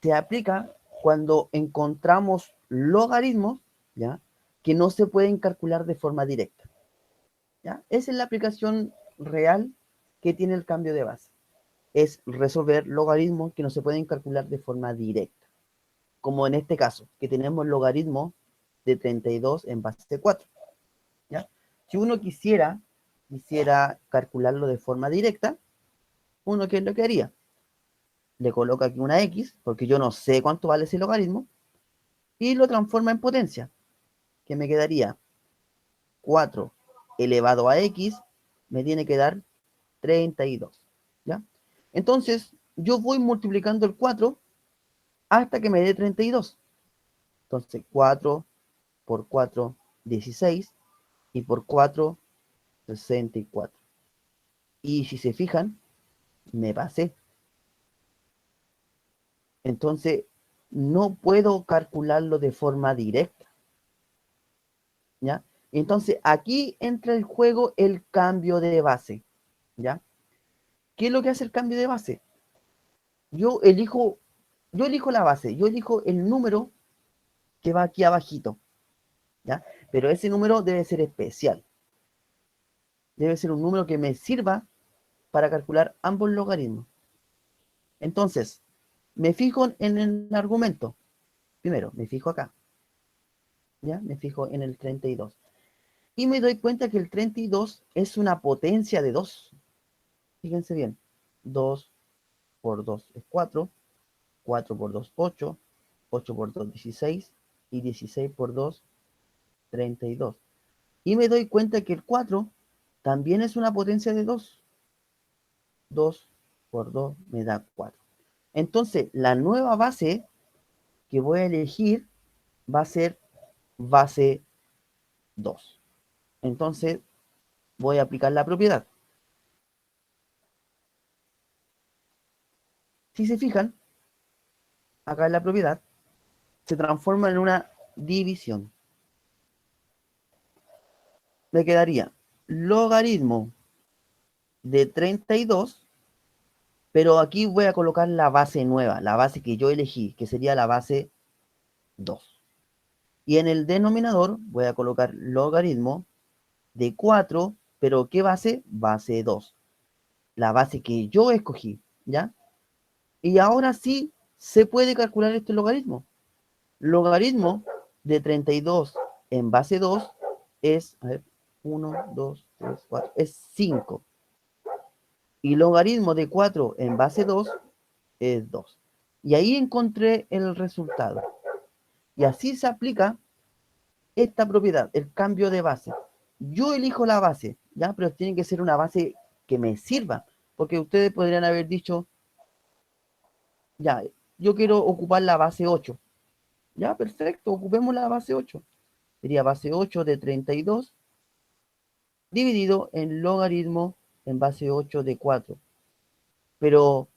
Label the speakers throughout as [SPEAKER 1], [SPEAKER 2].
[SPEAKER 1] se aplica cuando encontramos logaritmos, ¿ya?, que no se pueden calcular de forma directa, ¿ya? Esa es la aplicación real que tiene el cambio de base. Es resolver logaritmos que no se pueden calcular de forma directa. Como en este caso, que tenemos logaritmo de 32 en base 4, ¿ya? Si uno quisiera calcularlo de forma directa, uno, ¿qué es lo que haría? Le coloca aquí una X, porque yo no sé cuánto vale ese logaritmo, y lo transforma en potencia, que me quedaría 4 elevado a X, me tiene que dar 32, ¿ya? Entonces, yo voy multiplicando el 4 hasta que me dé 32. Entonces, 4 por 4, 16, y por 4, 64. Y si se fijan, me pasé. Entonces, no puedo calcularlo de forma directa, ¿ya? Entonces, aquí entra el juego el cambio de base, ¿ya? ¿Qué es lo que hace el cambio de base? Yo elijo la base, yo elijo el número que va aquí abajito, ¿ya? Pero ese número debe ser especial. Debe ser un número que me sirva para calcular ambos logaritmos. Entonces, me fijo en el argumento. Primero, me fijo acá, ¿ya? Me fijo en el 32. Y me doy cuenta que el 32 es una potencia de 2. Fíjense bien. 2 por 2 es 4. 4 por 2, 8. 8 por 2, 16. Y 16 por 2, 32. Y me doy cuenta que el 4 también es una potencia de 2. 2 por 2 me da 4. Entonces, la nueva base que voy a elegir va a ser base 2. Entonces, voy a aplicar la propiedad. Si se fijan, acá en la propiedad, se transforma en una división. Me quedaría logaritmo de 32, pero aquí voy a colocar la base nueva, la base que yo elegí, que sería la base 2. Y en el denominador voy a colocar logaritmo de 4, pero ¿qué base? Base 2. La base que yo escogí, ¿ya? Y ahora sí se puede calcular este logaritmo. Logaritmo de 32 en base 2 es, a ver, 1, 2, 3, 4, es 5. Y logaritmo de 4 en base 2 es 2. Y ahí encontré el resultado. Y así se aplica esta propiedad, el cambio de base. Yo elijo la base, ¿ya? Pero tiene que ser una base que me sirva. Porque ustedes podrían haber dicho, ya, yo quiero ocupar la base 8. Ya, perfecto, ocupemos la base 8. Sería base 8 de 32 dividido en logaritmo en base 8 de 4. Pero,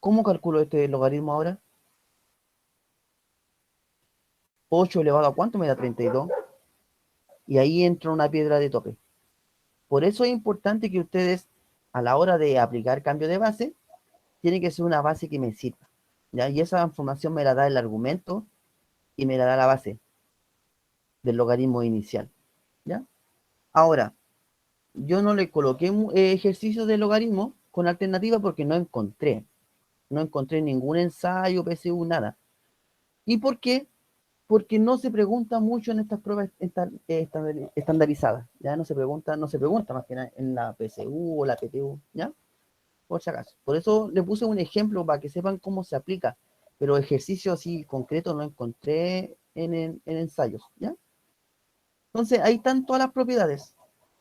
[SPEAKER 1] ¿cómo calculo este logaritmo ahora? 8 elevado a ¿cuánto me da? 32. Y ahí entra una piedra de tope. Por eso es importante que ustedes, a la hora de aplicar cambio de base, tiene que ser una base que me sirva, ¿ya? Y esa información me la da el argumento y me la da la base del logaritmo inicial, ¿ya? Ahora, yo no le coloqué ejercicios de logaritmo con alternativa porque no encontré ningún ensayo, PSU, nada. ¿Y por qué? Porque no se pregunta mucho en estas pruebas estandarizadas, ya no se pregunta más que nada en la PSU o la PTU, ¿ya? Por si acaso. Por eso le puse un ejemplo para que sepan cómo se aplica, pero ejercicios así concretos no encontré en ensayos, ¿ya? Entonces, ahí están todas las propiedades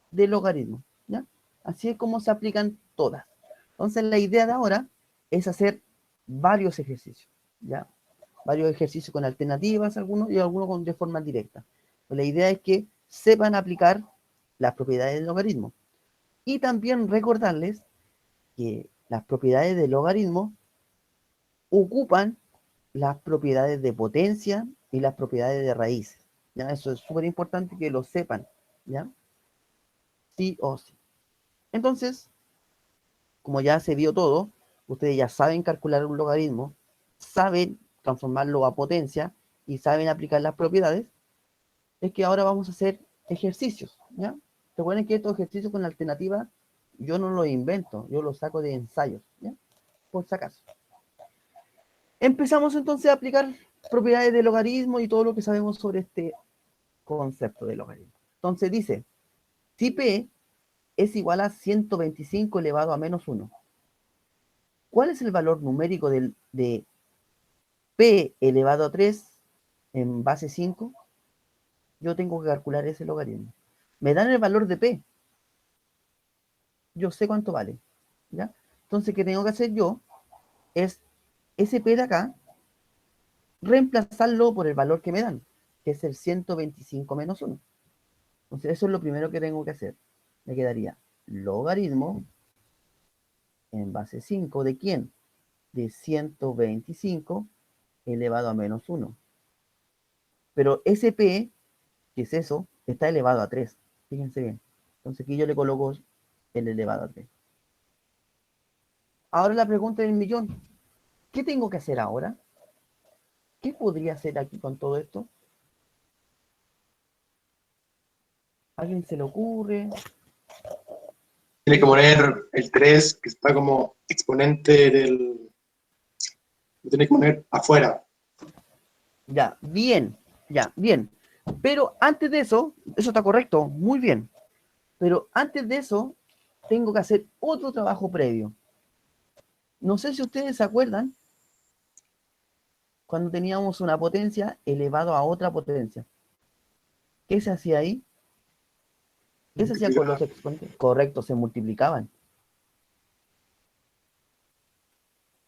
[SPEAKER 1] del logaritmo, ¿ya? Así es como se aplican todas. Entonces, la idea de ahora es hacer varios ejercicios, ¿ya? Varios ejercicios con alternativas, algunos y algunos de forma directa. Pues la idea es que sepan aplicar las propiedades del logaritmo. Y también recordarles que las propiedades del logaritmo ocupan las propiedades de potencia y las propiedades de raíz. ¿Ya? Eso es súper importante que lo sepan, ¿ya? Sí o sí. Entonces, como ya se vio todo, ustedes ya saben calcular un logaritmo, saben transformarlo a potencia y saben aplicar las propiedades, es que ahora vamos a hacer ejercicios, ¿ya? Recuerden que estos ejercicios con la alternativa yo no los invento, yo los saco de ensayos, ¿ya? Por si acaso. Empezamos entonces a aplicar propiedades de logaritmo y todo lo que sabemos sobre este concepto de logaritmo. Entonces dice, si P es igual a 125 elevado a menos 1, ¿cuál es el valor numérico de P elevado a 3 en base 5? Yo tengo que calcular ese logaritmo. Me dan el valor de P. Yo sé cuánto vale, ¿ya? Entonces, ¿qué tengo que hacer yo? Es ese P de acá, reemplazarlo por el valor que me dan, que es el 125 menos 1. Entonces, eso es lo primero que tengo que hacer. Me quedaría logaritmo en base 5 ¿de quién? De 125 elevado a menos 1. Pero ese P, que es eso, está elevado a 3. Fíjense bien. Entonces aquí yo le coloco el elevado a 3. Ahora la pregunta del millón. ¿Qué tengo que hacer ahora? ¿Qué podría hacer aquí con todo esto? ¿A alguien se le ocurre?
[SPEAKER 2] Tiene que poner el 3 que está como exponente del... Lo tiene que poner afuera.
[SPEAKER 1] Ya, bien, ya, bien. Pero antes de eso está correcto, muy bien. Pero antes de eso, tengo que hacer otro trabajo previo. No sé si ustedes se acuerdan cuando teníamos una potencia elevado a otra potencia. ¿Qué se hacía ahí? ¿Qué se hacía con los exponentes? Correcto, se multiplicaban.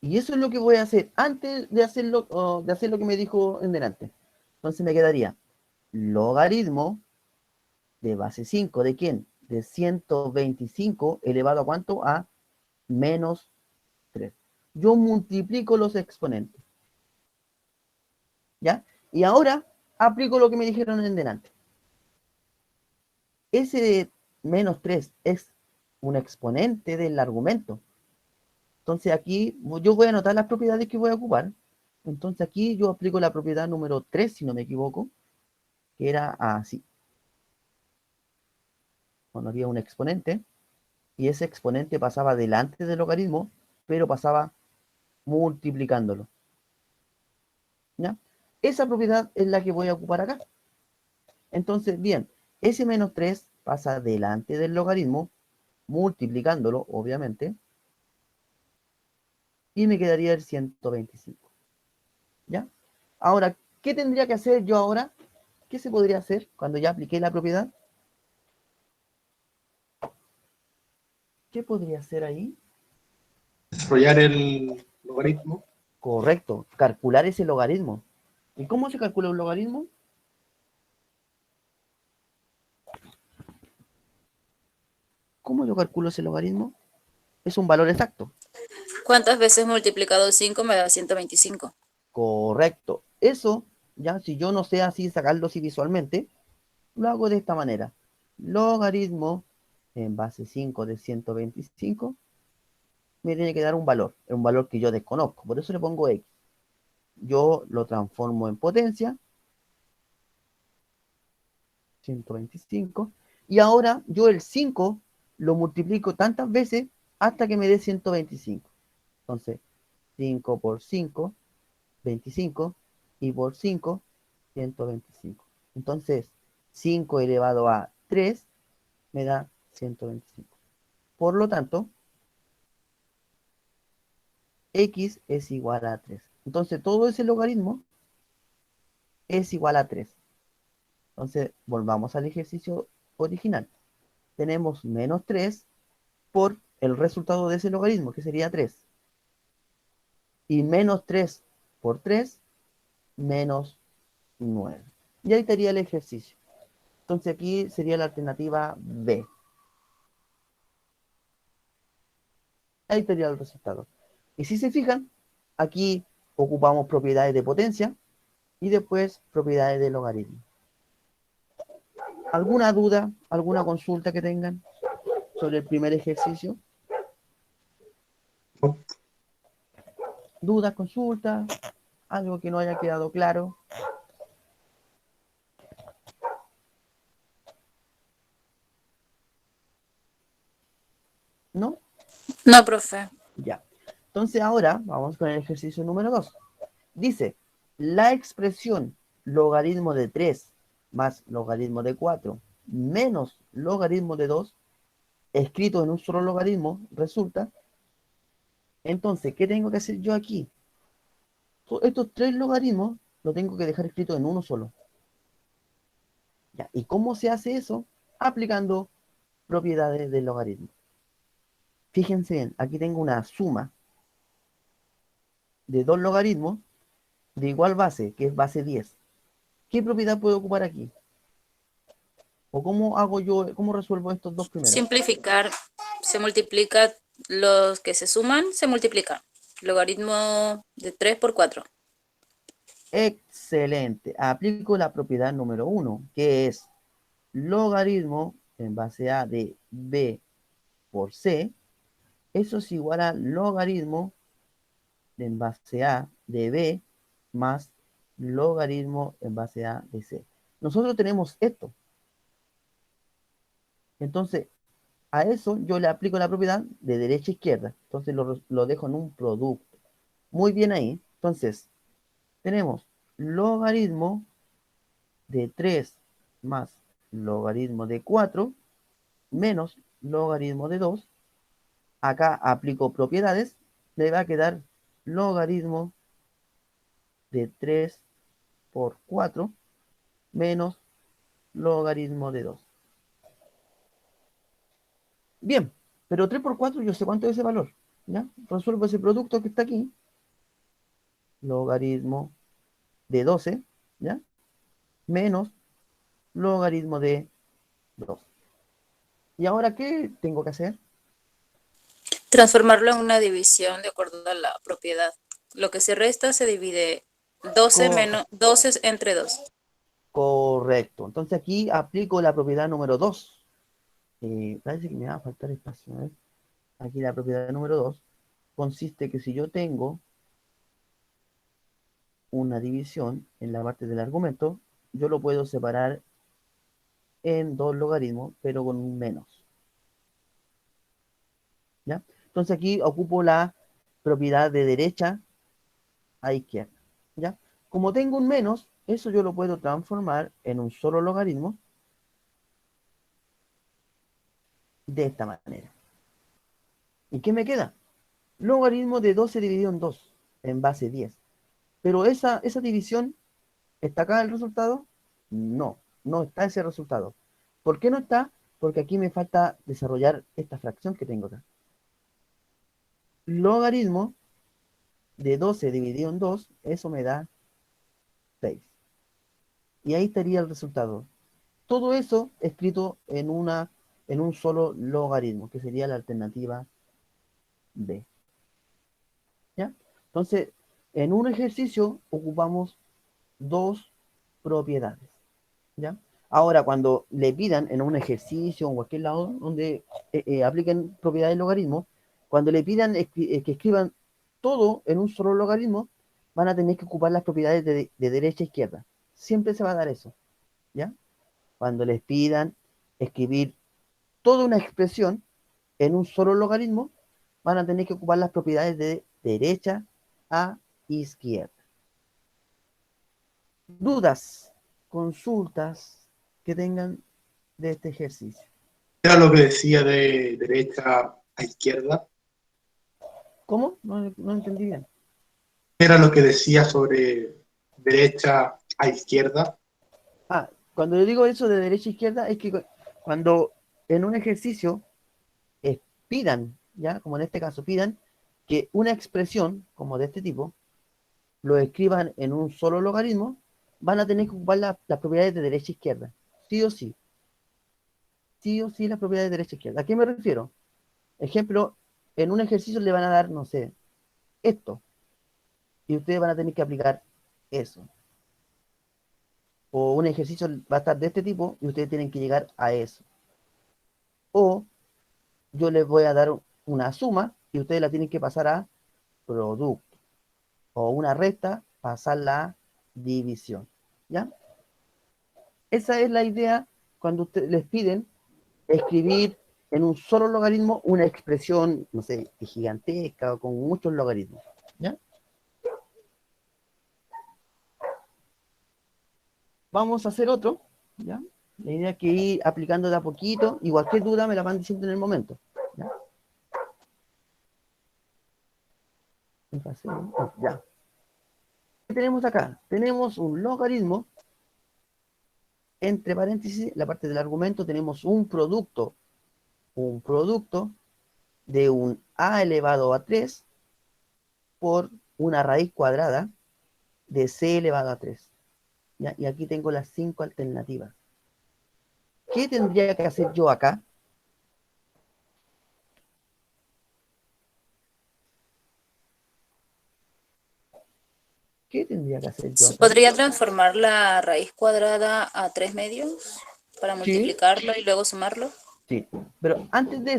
[SPEAKER 1] Y eso es lo que voy a hacer antes de hacer lo que me dijo en delante. Entonces me quedaría logaritmo de base 5, ¿de quién? De 125 elevado a ¿cuánto? A menos 3. Yo multiplico los exponentes, ¿ya? Y ahora aplico lo que me dijeron en delante. Ese de menos 3 es un exponente del argumento. Entonces aquí yo voy a anotar las propiedades que voy a ocupar. Entonces aquí yo aplico la propiedad número 3, si no me equivoco, que era así. Cuando había un exponente, y ese exponente pasaba delante del logaritmo, pero pasaba multiplicándolo, ¿ya? Esa propiedad es la que voy a ocupar acá. Entonces, bien, ese menos 3 pasa delante del logaritmo, multiplicándolo, obviamente, y me quedaría el 125, ¿ya? Ahora, ¿qué tendría que hacer yo ahora? ¿Qué se podría hacer cuando ya apliqué la propiedad? ¿Qué podría hacer ahí?
[SPEAKER 2] Desarrollar el logaritmo.
[SPEAKER 1] Correcto, calcular ese logaritmo. ¿Y cómo se calcula un logaritmo? ¿Cómo yo calculo ese logaritmo? Es un valor exacto.
[SPEAKER 3] ¿Cuántas veces multiplicado 5 me da 125?
[SPEAKER 1] Correcto. Eso, ya, si yo no sé así sacarlo así visualmente, lo hago de esta manera. Logaritmo en base 5 de 125 me tiene que dar un valor que yo desconozco. Por eso le pongo X. Yo lo transformo en potencia, 125, y ahora yo el 5 lo multiplico tantas veces hasta que me dé 125. Entonces, 5 por 5, 25, y por 5, 125. Entonces, 5 elevado a 3 me da 125. Por lo tanto, X es igual a 3. Entonces, todo ese logaritmo es igual a 3. Entonces, volvamos al ejercicio original. Tenemos menos 3 por el resultado de ese logaritmo, que sería 3. Y menos 3 por 3, menos 9. Y ahí estaría el ejercicio. Entonces aquí sería la alternativa B. Ahí estaría el resultado. Y si se fijan, aquí ocupamos propiedades de potencia y después propiedades de logaritmo. ¿Alguna duda, alguna consulta que tengan sobre el primer ejercicio? ¿Dudas, consultas? ¿Algo que no haya quedado claro? ¿No?
[SPEAKER 3] No, profe.
[SPEAKER 1] Ya. Entonces ahora vamos con el ejercicio número 2. Dice, la expresión logaritmo de 3 más logaritmo de 4 menos logaritmo de 2 escrito en un solo logaritmo resulta. Entonces, ¿qué tengo que hacer yo aquí? Estos tres logaritmos los tengo que dejar escrito en uno solo. Ya. ¿Y cómo se hace eso? Aplicando propiedades del logaritmo. Fíjense bien, aquí tengo una suma de dos logaritmos de igual base, que es base 10. ¿Qué propiedad puedo ocupar aquí? ¿O cómo hago yo, cómo resuelvo estos dos primeros?
[SPEAKER 3] Simplificar. Se multiplica los que se suman, se multiplican. Logaritmo de 3 por 4.
[SPEAKER 1] Excelente. Aplico la propiedad número 1, que es logaritmo en base a de b por c. Eso es igual a logaritmo en base a de b más logaritmo en base a de c. Nosotros tenemos esto. Entonces, a eso yo le aplico la propiedad de derecha a izquierda. Entonces lo dejo en un producto. Muy bien ahí. Entonces, tenemos logaritmo de 3 más logaritmo de 4 menos logaritmo de 2. Acá aplico propiedades. Le va a quedar logaritmo de 3 por 4 menos logaritmo de 2. Bien, pero 3 por 4 yo sé cuánto es ese valor. ¿Ya? Resuelvo ese producto que está aquí. Logaritmo de 12, ¿ya? Menos logaritmo de 2. ¿Y ahora qué tengo que hacer?
[SPEAKER 3] Transformarlo en una división de acuerdo a la propiedad. Lo que se resta se divide 12
[SPEAKER 1] Cor-
[SPEAKER 3] menos 12 entre 2.
[SPEAKER 1] Correcto. Entonces aquí aplico la propiedad número 2. Parece que me va a faltar espacio. ¿Eh? Aquí la propiedad número 2 consiste que si yo tengo una división en la parte del argumento, yo lo puedo separar en dos logaritmos, pero con un menos. ¿Ya? Entonces aquí ocupo la propiedad de derecha a izquierda. ¿Ya? Como tengo un menos, eso yo lo puedo transformar en un solo logaritmo de esta manera. ¿Y qué me queda? Logaritmo de 12 dividido en 2 en base 10. Pero esa división, ¿está acá el resultado? No, no está ese resultado. ¿Por qué no está? Porque aquí me falta desarrollar esta fracción que tengo acá. Logaritmo de 12 dividido en 2, eso me da 6. Y ahí estaría el resultado. Todo eso escrito en un solo logaritmo, que sería la alternativa B. ¿Ya? Entonces, en un ejercicio ocupamos dos propiedades. ¿Ya? Ahora, cuando le pidan en un ejercicio o en cualquier lado donde apliquen propiedades de logaritmo, cuando le pidan que escriban todo en un solo logaritmo, van a tener que ocupar las propiedades de derecha a izquierda. Siempre se va a dar eso. ¿Ya? Cuando les pidan escribir toda una expresión en un solo logaritmo, van a tener que ocupar las propiedades de derecha a izquierda. Dudas, consultas que tengan de este ejercicio.
[SPEAKER 2] Era lo que decía de derecha a izquierda.
[SPEAKER 1] ¿Cómo? No entendí bien.
[SPEAKER 2] Era lo que decía sobre derecha a izquierda.
[SPEAKER 1] Cuando yo digo eso de derecha a izquierda, es que cuando en un ejercicio pidan, ya, como en este caso, pidan que una expresión como de este tipo lo escriban en un solo logaritmo, van a tener que ocupar las propiedades de derecha a izquierda. Sí o sí. Sí o sí las propiedades de derecha a izquierda. ¿A qué me refiero? Ejemplo, en un ejercicio le van a dar, no sé, esto. Y ustedes van a tener que aplicar eso. O un ejercicio va a estar de este tipo y ustedes tienen que llegar a eso. O yo les voy a dar una suma y ustedes la tienen que pasar a producto. o una resta, pasarla a división. ¿Ya? Esa es la idea cuando ustedes les piden escribir en un solo logaritmo una expresión, no sé, gigantesca o con muchos logaritmos. ¿Ya? Vamos a hacer otro. ¿Ya? La idea es que ir aplicando de a poquito y cualquier duda me la van diciendo en el momento. ¿Ya? Ya. ¿Qué tenemos acá? Tenemos un logaritmo, entre paréntesis, la parte del argumento, tenemos un producto de un a elevado a 3 por una raíz cuadrada de c elevado a 3. ¿Ya? Y aquí tengo las 5 alternativas. ¿Qué tendría que hacer yo acá? ¿Qué tendría que hacer yo acá?
[SPEAKER 3] ¿Podría transformar la raíz cuadrada a 3 medios para
[SPEAKER 1] Sí,
[SPEAKER 3] multiplicarlo y luego sumarlo?
[SPEAKER 1] sí. Pero antes de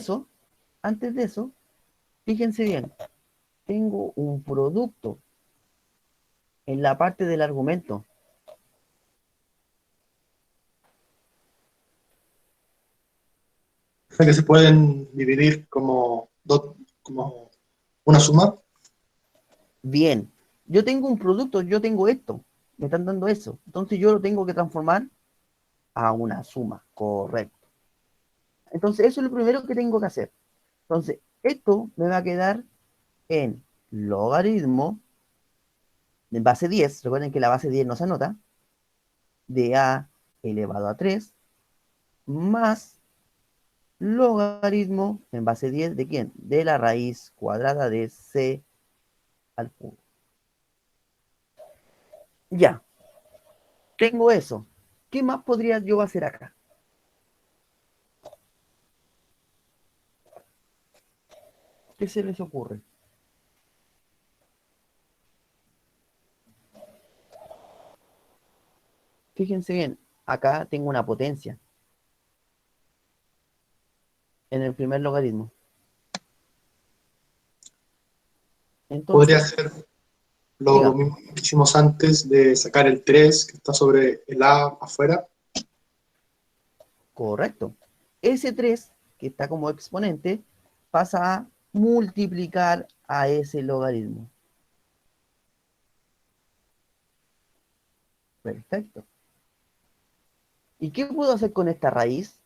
[SPEAKER 1] eso, fíjense bien, tengo un producto en la parte del argumento.
[SPEAKER 2] O sea que se pueden dividir como, como una suma.
[SPEAKER 1] Bien, yo tengo un producto, yo tengo esto, me están dando eso. Entonces yo lo tengo que transformar a una suma, correcto. Entonces eso es lo primero que tengo que hacer. Entonces, esto me va a quedar en logaritmo de base 10, recuerden que la base 10 no se anota, de a elevado a 3, más logaritmo en base 10 de quién? De la raíz cuadrada de c al cubo. Ya, tengo eso. ¿Qué más podría yo hacer acá? ¿Qué se les ocurre? Fíjense bien, acá tengo una potencia en el primer logaritmo.
[SPEAKER 2] Podría
[SPEAKER 1] Entonces,
[SPEAKER 2] ser lo
[SPEAKER 1] diga,
[SPEAKER 2] mismo que hicimos antes de sacar el 3 que está sobre el A afuera.
[SPEAKER 1] correcto. Ese 3 que está como exponente, pasa a multiplicar a ese logaritmo. Perfecto. ¿Y qué puedo hacer con esta raíz?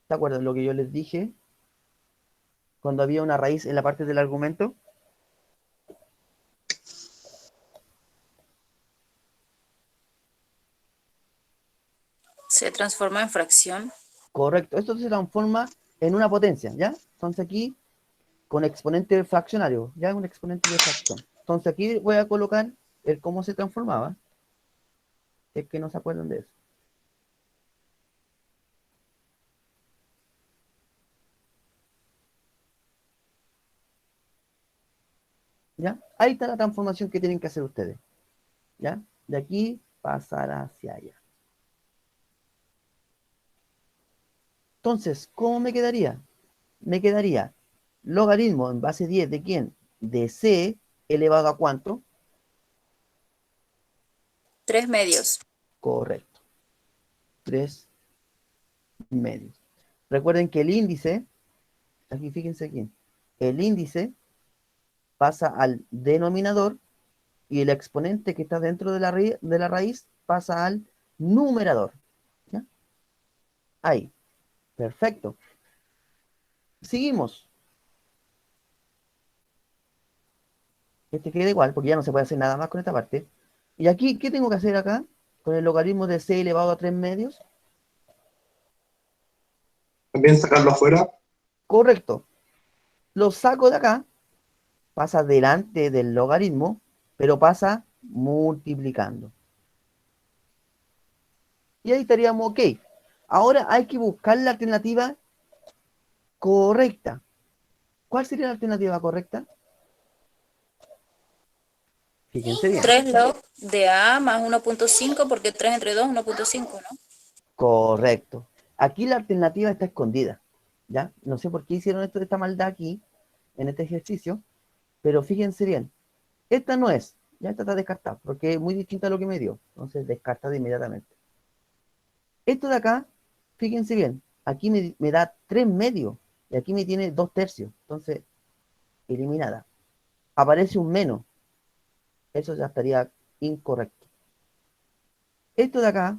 [SPEAKER 1] ¿Se acuerdan lo que yo les dije cuando había una raíz en la parte del argumento?
[SPEAKER 3] Se transforma en fracción.
[SPEAKER 1] Correcto. Esto se transforma en una potencia, ¿ya? Entonces aquí, con exponente fraccionario, ya un exponente de fracción. Entonces aquí voy a colocar el cómo se transformaba, si es que no se acuerdan de eso. ¿Ya? Ahí está la transformación que tienen que hacer ustedes. ¿Ya? De aquí pasar hacia allá. Entonces, ¿cómo me quedaría? Me quedaría logaritmo en base 10 de quién? De c elevado a ¿cuánto?
[SPEAKER 3] 3 medios.
[SPEAKER 1] Correcto. 3 medios. Recuerden que el índice, aquí fíjense aquí, el índice pasa al denominador y el exponente que está dentro de la raíz pasa al numerador. ¿Ya? Ahí. Perfecto. Seguimos. Este queda igual porque ya no se puede hacer nada más con esta parte. Y aquí, ¿qué tengo que hacer acá? Con el logaritmo de c elevado a 3 medios.
[SPEAKER 2] También sacarlo afuera.
[SPEAKER 1] Correcto. Lo saco de acá, pasa delante del logaritmo, pero pasa multiplicando. Y ahí estaríamos ok. Ahora hay que buscar la alternativa correcta. ¿Cuál sería la alternativa correcta? Fíjense bien.
[SPEAKER 3] 3 log de A más 1.5 porque 3 entre 2 1.5, ¿no?
[SPEAKER 1] Correcto. Aquí la alternativa está escondida. ¿Ya? No sé por qué hicieron esto de esta maldad aquí, en este ejercicio, pero fíjense bien, esta no es, ya esta está descartada, porque es muy distinta a lo que me dio, entonces descartada inmediatamente. Esto de acá, fíjense bien, aquí me da 3 medios, y aquí me tiene 2 tercios, entonces eliminada. Aparece un menos, eso ya estaría incorrecto. Esto de acá,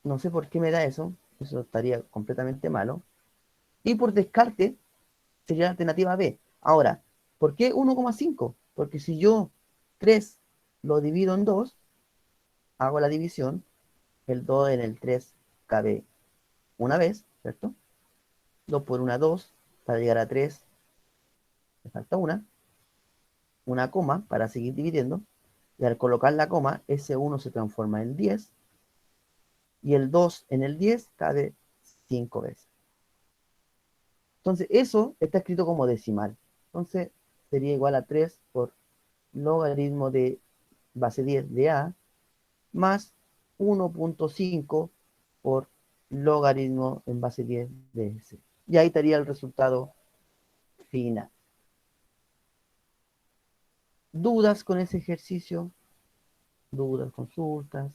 [SPEAKER 1] no sé por qué me da eso estaría completamente malo. Y por descarte, sería la alternativa B. Ahora, ¿por qué 1,5? Porque si yo 3 lo divido en 2, hago la división, el 2 en el 3 cabe una vez, ¿cierto? 2 por 1, 2, para llegar a 3, me falta una coma para seguir dividiendo, y al colocar la coma, ese 1 se transforma en 10, y el 2 en el 10 cabe 5 veces. Entonces, eso está escrito como decimal. Entonces, sería igual a 3 por logaritmo de base 10 de A más 1,5 por logaritmo en base 10 de C. Y ahí estaría el resultado final. ¿Dudas con ese ejercicio? ¿Dudas, consultas?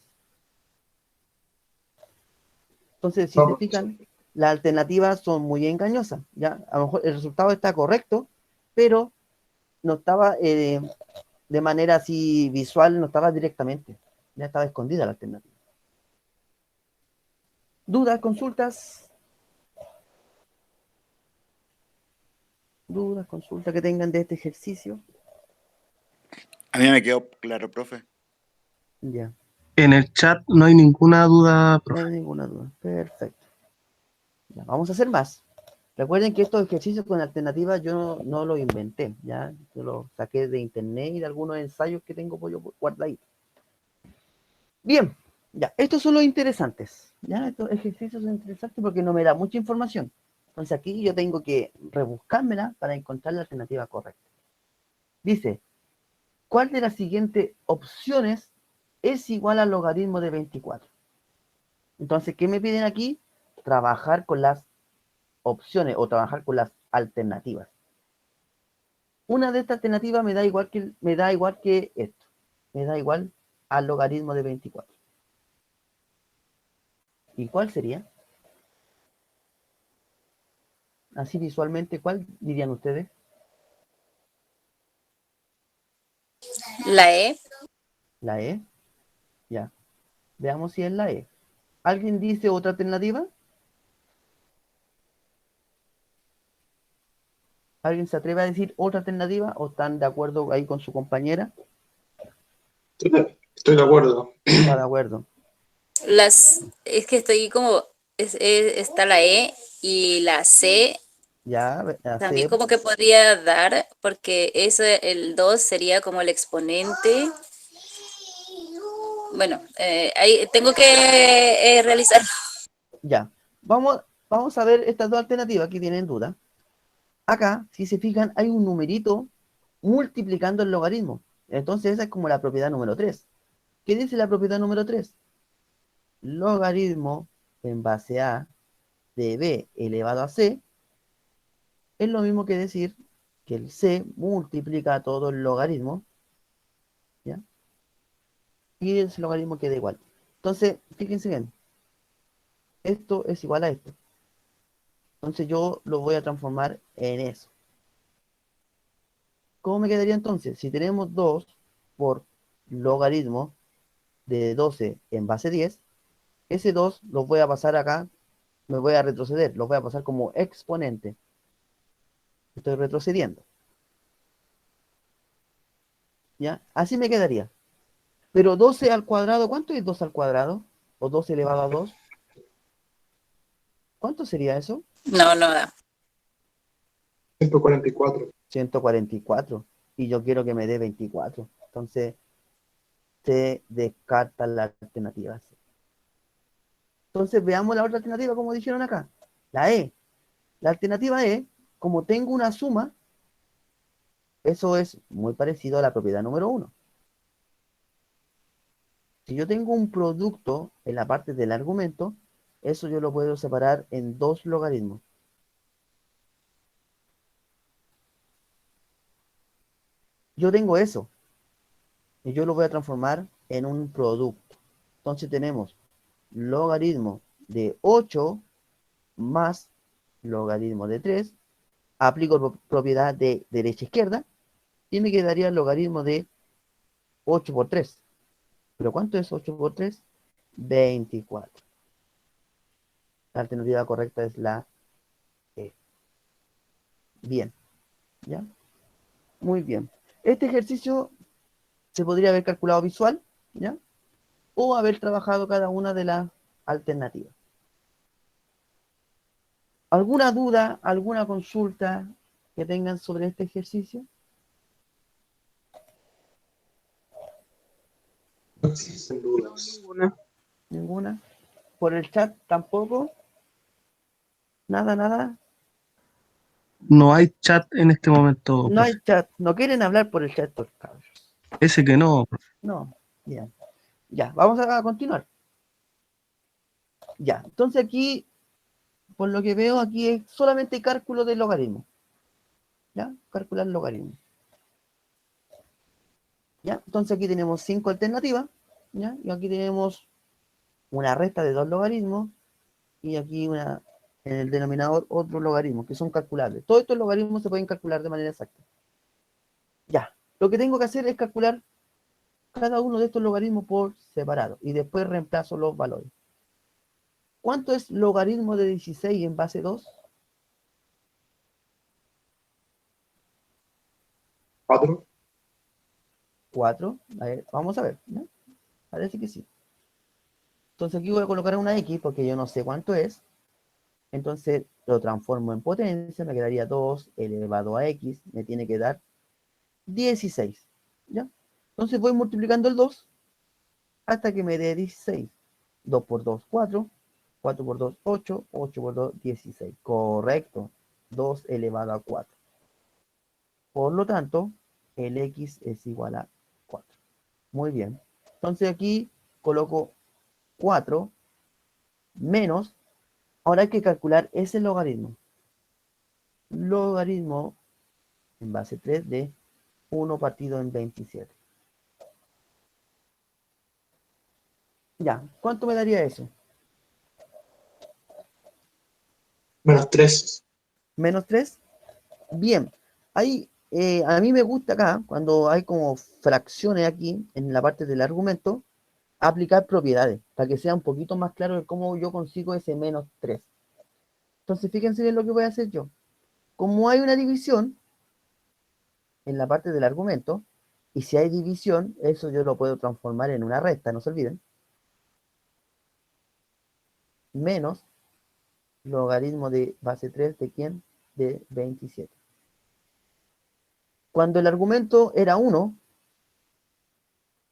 [SPEAKER 1] Entonces, si se
[SPEAKER 2] No,
[SPEAKER 1] fijan, las alternativas son muy engañosas. ¿Ya? A lo mejor el resultado está correcto, pero no estaba de manera así visual, no estaba directamente. Ya estaba escondida la alternativa. ¿Dudas, consultas? ¿Dudas, consultas que tengan de este ejercicio?
[SPEAKER 4] A mí me quedó claro, profe.
[SPEAKER 1] Ya,
[SPEAKER 2] en el chat no hay ninguna duda,
[SPEAKER 1] no hay
[SPEAKER 2] profe.
[SPEAKER 1] ninguna duda. Perfecto. Ya, vamos a hacer más. Recuerden que estos ejercicios con alternativas yo no los inventé, ya, yo los saqué de internet y de algunos ensayos que tengo yo guardaditos. Bien, ya, estos son los interesantes, ya, estos ejercicios son interesantes porque no me da mucha información. Entonces aquí yo tengo que rebuscármela para encontrar la alternativa correcta. Dice, ¿cuál de las siguientes opciones es igual al logaritmo de 24? Entonces, ¿qué me piden aquí? Trabajar con las opciones o trabajar con las alternativas. Una de estas alternativas me da igual que esto. Me da igual al logaritmo de 24. ¿Y cuál sería? Así visualmente, ¿cuál dirían ustedes?
[SPEAKER 3] La E.
[SPEAKER 1] ¿La E? Ya. Veamos si es la E. ¿Alguien dice otra alternativa? ¿Alguien se atreve a decir otra alternativa o están de acuerdo ahí con su compañera?
[SPEAKER 2] Estoy de acuerdo.
[SPEAKER 1] Está de acuerdo.
[SPEAKER 3] Es que estoy como, está la E y la C
[SPEAKER 1] Ya,
[SPEAKER 3] también
[SPEAKER 1] hace,
[SPEAKER 3] como que podría dar, porque eso, el 2 sería como el exponente. Bueno, ahí tengo que realizar.
[SPEAKER 1] ya. Vamos a ver estas dos alternativas que tienen duda. Acá, si se fijan, hay un numerito multiplicando el logaritmo. Entonces esa es como la propiedad número 3. ¿Qué dice la propiedad número 3? Logaritmo en base a de b elevado a c es lo mismo que decir que el c multiplica todo el logaritmo, ¿ya? Y ese logaritmo queda igual. Entonces, fíjense bien, esto es igual a esto. Entonces yo lo voy a transformar en eso. ¿Cómo me quedaría entonces? Si tenemos 2 por logaritmo de 12 en base 10, ese 2 lo voy a pasar acá, me voy a retroceder, lo voy a pasar como exponente. Estoy retrocediendo, ¿ya? Así me quedaría. Pero 12 al cuadrado, ¿cuánto es 2 al cuadrado? ¿O 2 elevado a 2? ¿Cuánto sería eso?
[SPEAKER 3] No, no da.
[SPEAKER 2] 144.
[SPEAKER 1] 144. Y yo quiero que me dé 24. Entonces, se descarta la alternativa C. Entonces, veamos la otra alternativa, como dijeron acá. La E. La alternativa E, como tengo una suma, eso es muy parecido a la propiedad número 1. Si yo tengo un producto en la parte del argumento, eso yo lo puedo separar en dos logaritmos. yo tengo eso y yo lo voy a transformar en un producto. Entonces tenemos logaritmo de 8 más logaritmo de 3. Aplico propiedad de derecha a izquierda y me quedaría el logaritmo de 8 por 3. ¿Pero cuánto es 8 por 3? 24. La alternativa correcta es la E. Bien, ¿ya? Muy bien. Este ejercicio se podría haber calculado visual, ¿ya? O haber trabajado cada una de las alternativas. ¿Alguna duda, alguna consulta que tengan sobre este ejercicio?
[SPEAKER 2] No existen dudas.
[SPEAKER 5] Ninguna.
[SPEAKER 1] ¿Ninguna? ¿Por el chat tampoco? ¿Nada, nada?
[SPEAKER 5] No hay chat en este momento,
[SPEAKER 1] No
[SPEAKER 5] profe.
[SPEAKER 1] hay chat. ¿No quieren hablar por el chat, por cabros?
[SPEAKER 5] Ese que no, profe.
[SPEAKER 1] No. Bien. Ya, vamos a continuar. Ya, entonces aquí, por lo que veo, aquí es solamente cálculo de logaritmo. ¿Ya? Calcular logaritmo. ¿Ya? Entonces aquí tenemos 5 alternativas. ¿Ya? Y aquí tenemos una resta de 2 logaritmos. Y aquí una, en el denominador, otro logaritmo, que son calculables. Todos estos logaritmos se pueden calcular de manera exacta. Ya, lo que tengo que hacer es calcular cada uno de estos logaritmos por separado. Y después reemplazo los valores. ¿Cuánto es logaritmo de 16 en base 2?
[SPEAKER 2] 4.
[SPEAKER 1] 4. A ver, vamos a ver, ¿no? Parece que sí. Entonces aquí voy a colocar una X porque yo no sé cuánto es. Entonces lo transformo en potencia, me quedaría 2 elevado a X, me tiene que dar 16. ¿Ya? Entonces voy multiplicando el 2 hasta que me dé 16. 2 por 2, 4. 4 por 2, 8. 8 por 2, 16. Correcto. 2 elevado a 4. Por lo tanto, el X es igual a 4. Muy bien. Entonces aquí coloco 4 menos. Ahora hay que calcular ese logaritmo. Logaritmo en base 3 de 1 partido en 27. Ya, ¿cuánto me daría eso?
[SPEAKER 2] Menos 3.
[SPEAKER 1] Menos 3. Bien, ahí a mí me gusta acá, cuando hay como fracciones aquí en la parte del argumento, aplicar propiedades, para que sea un poquito más claro de cómo yo consigo ese menos 3. Entonces fíjense bien lo que voy a hacer yo. Como hay una división en la parte del argumento, y si hay división, eso yo lo puedo transformar en una resta, no se olviden, menos logaritmo de base 3 de quién? De 27. Cuando el argumento era 1,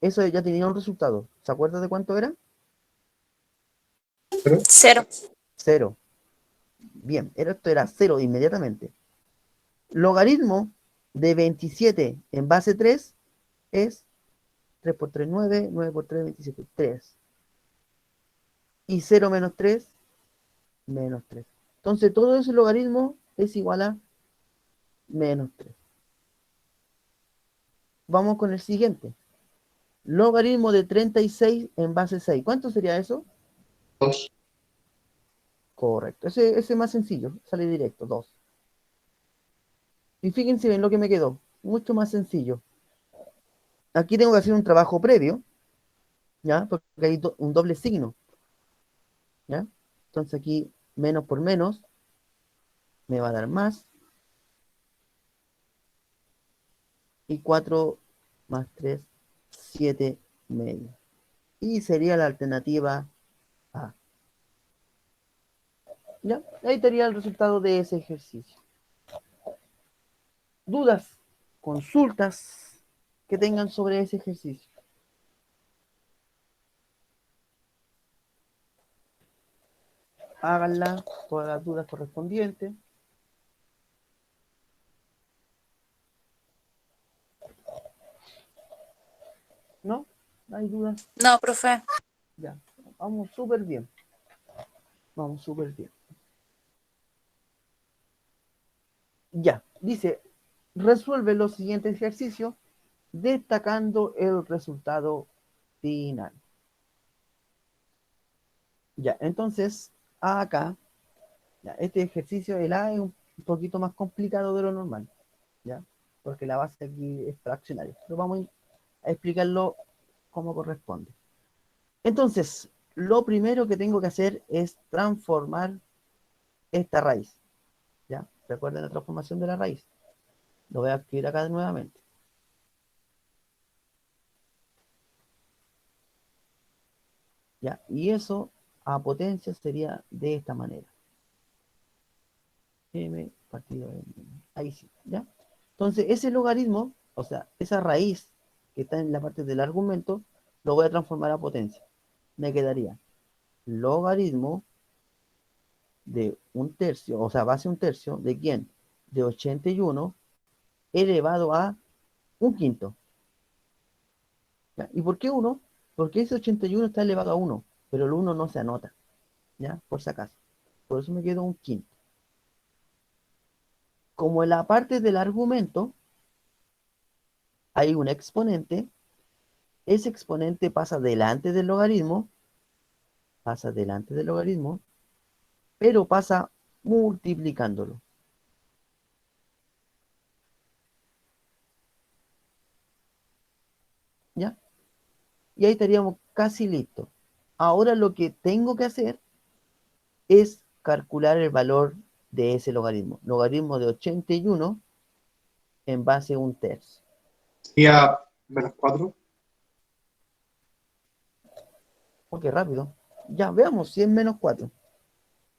[SPEAKER 1] eso ya tenía un resultado. ¿Se acuerda de cuánto era?
[SPEAKER 3] 0.
[SPEAKER 1] 0. Bien, esto era 0 inmediatamente. Logaritmo de 27 en base 3 es 3 por 3, 9, 9 por 3, 27, 3. Y 0 menos 3, menos 3. Entonces todo ese logaritmo es igual a menos 3. Vamos con el siguiente. Logaritmo de 36 en base 6. ¿Cuánto sería eso?
[SPEAKER 2] 2.
[SPEAKER 1] Correcto. Ese es más sencillo. Sale directo, 2. Y fíjense bien lo que me quedó. Mucho más sencillo. Aquí tengo que hacer un trabajo previo, ¿ya? Porque hay un doble signo, ¿ya? Entonces aquí menos por menos me va a dar más. Y 4 más 3, 7 medio. Y sería la alternativa A. ¿Ya? Ahí estaría el resultado de ese ejercicio. ¿Dudas? ¿Consultas que tengan sobre ese ejercicio? Háganla, todas las dudas correspondientes. ¿No? ¿No hay dudas?
[SPEAKER 3] No, profe.
[SPEAKER 1] Ya. Vamos súper bien. Vamos súper bien. Ya. Dice, resuelve los siguientes ejercicios destacando el resultado final. Ya, entonces, acá, ya, este ejercicio, el A es un poquito más complicado de lo normal, ¿ya? Porque la base aquí es fraccionaria. Pero vamos a explicarlo como corresponde. Entonces, lo primero que tengo que hacer es transformar esta raíz, ¿ya? Recuerden la transformación de la raíz. Lo voy a escribir acá nuevamente. ¿Ya? Y eso a potencia sería de esta manera. M partido de M. Ahí sí, ¿ya? Entonces, ese logaritmo, o sea, esa raíz que está en la parte del argumento, lo voy a transformar a potencia. Me quedaría logaritmo de un tercio, o sea, base un tercio, ¿de quién? De 81 elevado a un quinto. ¿Ya? ¿Y por qué 1? Porque ese 81 está elevado a 1, pero el 1 no se anota, ¿ya? Por si acaso. Por eso me quedo un quinto. Como en la parte del argumento hay un exponente, ese exponente pasa delante del logaritmo, pero pasa multiplicándolo. ¿Ya? Y ahí estaríamos casi listos. Ahora lo que tengo que hacer es calcular el valor de ese logaritmo. Logaritmo de 81 en base a un tercio.
[SPEAKER 2] Sería -4.
[SPEAKER 1] Ok, rápido. Ya, veamos si es -4.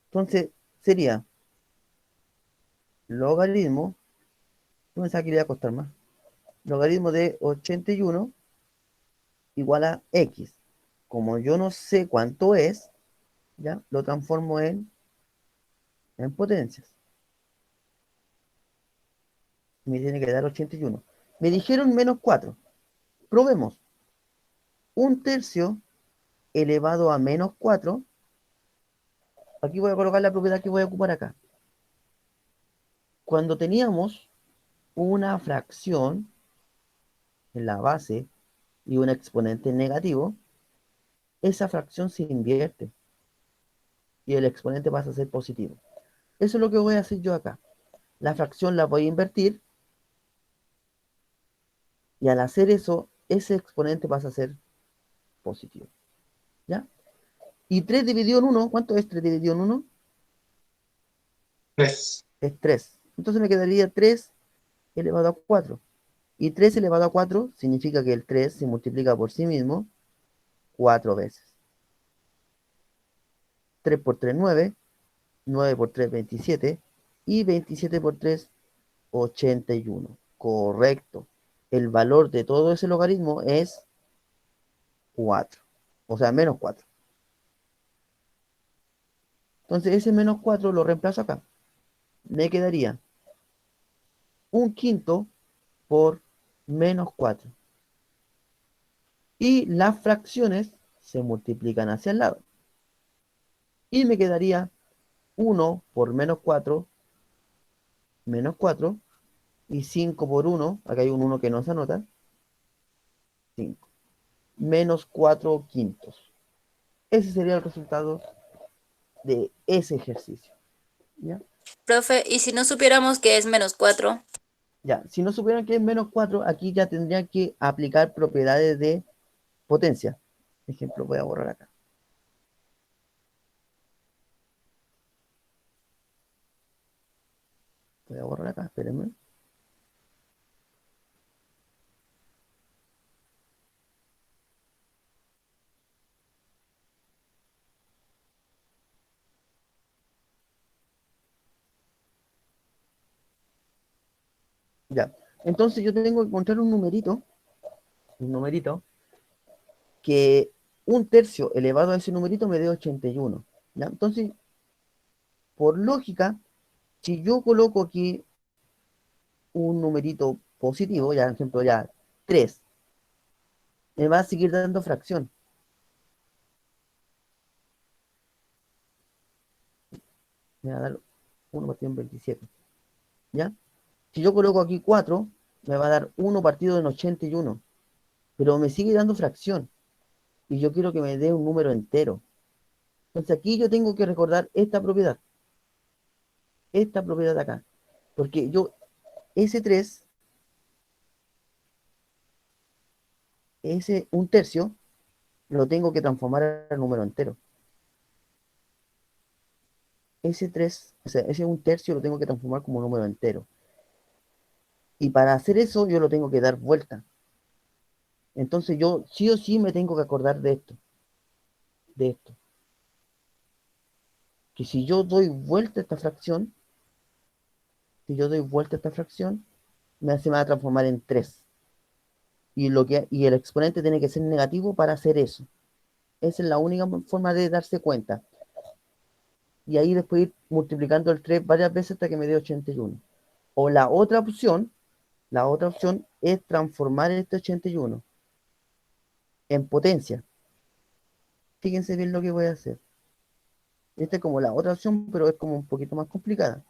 [SPEAKER 1] Entonces, sería logaritmo, yo pensaba que le iba a costar más. Logaritmo de 81 igual a x. Como yo no sé cuánto es, ¿ya? Lo transformo en potencias. Me tiene que dar 81. Me dijeron -4. Probemos. Un tercio elevado a -4. Aquí voy a colocar la propiedad que voy a ocupar acá. Cuando teníamos una fracción en la base y un exponente negativo, esa fracción se invierte y el exponente pasa a ser positivo. Eso es lo que voy a hacer yo acá. La fracción la voy a invertir y al hacer eso, ese exponente pasa a ser positivo. ¿Ya? Y 3 dividido en 1, ¿cuánto es 3 dividido en 1?
[SPEAKER 2] 3.
[SPEAKER 1] Es 3. Entonces me quedaría 3 elevado a 4. Y 3 elevado a 4 significa que el 3 se multiplica por sí mismo 4 veces. 3 por 3, 9. 9 por 3, 27. Y 27 por 3, 81. Correcto. El valor de todo ese logaritmo es 4. O sea, -4. Entonces ese -4 lo reemplazo acá. Me quedaría un quinto por -4. Y las fracciones se multiplican hacia el lado. Y me quedaría 1 por -4, -4. Y 5 por 1, acá hay un 1 que no se anota, 5. -4 quintos. Ese sería el resultado de ese ejercicio. ¿Ya?
[SPEAKER 3] Profe, ¿y si no supiéramos que es -4?
[SPEAKER 1] Ya, si no supieran que es -4, aquí ya tendrían que aplicar propiedades de potencia. Ejemplo, voy a borrar acá. Voy a borrar acá, espérenme. Ya. Entonces yo tengo que encontrar un numerito, que un tercio elevado a ese numerito me dé 81. ¿Ya? Entonces, por lógica, si yo coloco aquí un numerito positivo, ya, por ejemplo, ya 3, me va a seguir dando fracción. Me va a dar 1 partido en 27. ¿Ya? Si yo coloco aquí 4, me va a dar 1 partido en 81, pero me sigue dando fracción, y yo quiero que me dé un número entero. Entonces aquí yo tengo que recordar esta propiedad de acá, porque yo S3, ese 1/3, lo tengo que transformar a número entero. S3, o sea, ese 1/3 lo tengo que transformar como número entero. Y para hacer eso yo lo tengo que dar vuelta. Entonces yo sí o sí me tengo que acordar de esto. Que si yo doy vuelta a esta fracción, se me va a transformar en 3. Y el exponente tiene que ser negativo para hacer eso. Esa es la única forma de darse cuenta. Y ahí después ir multiplicando el 3 varias veces hasta que me dé 81. O la otra opción es transformar este 81 en potencia. Fíjense bien lo que voy a hacer. Esta es como la otra opción, pero es como un poquito más complicada.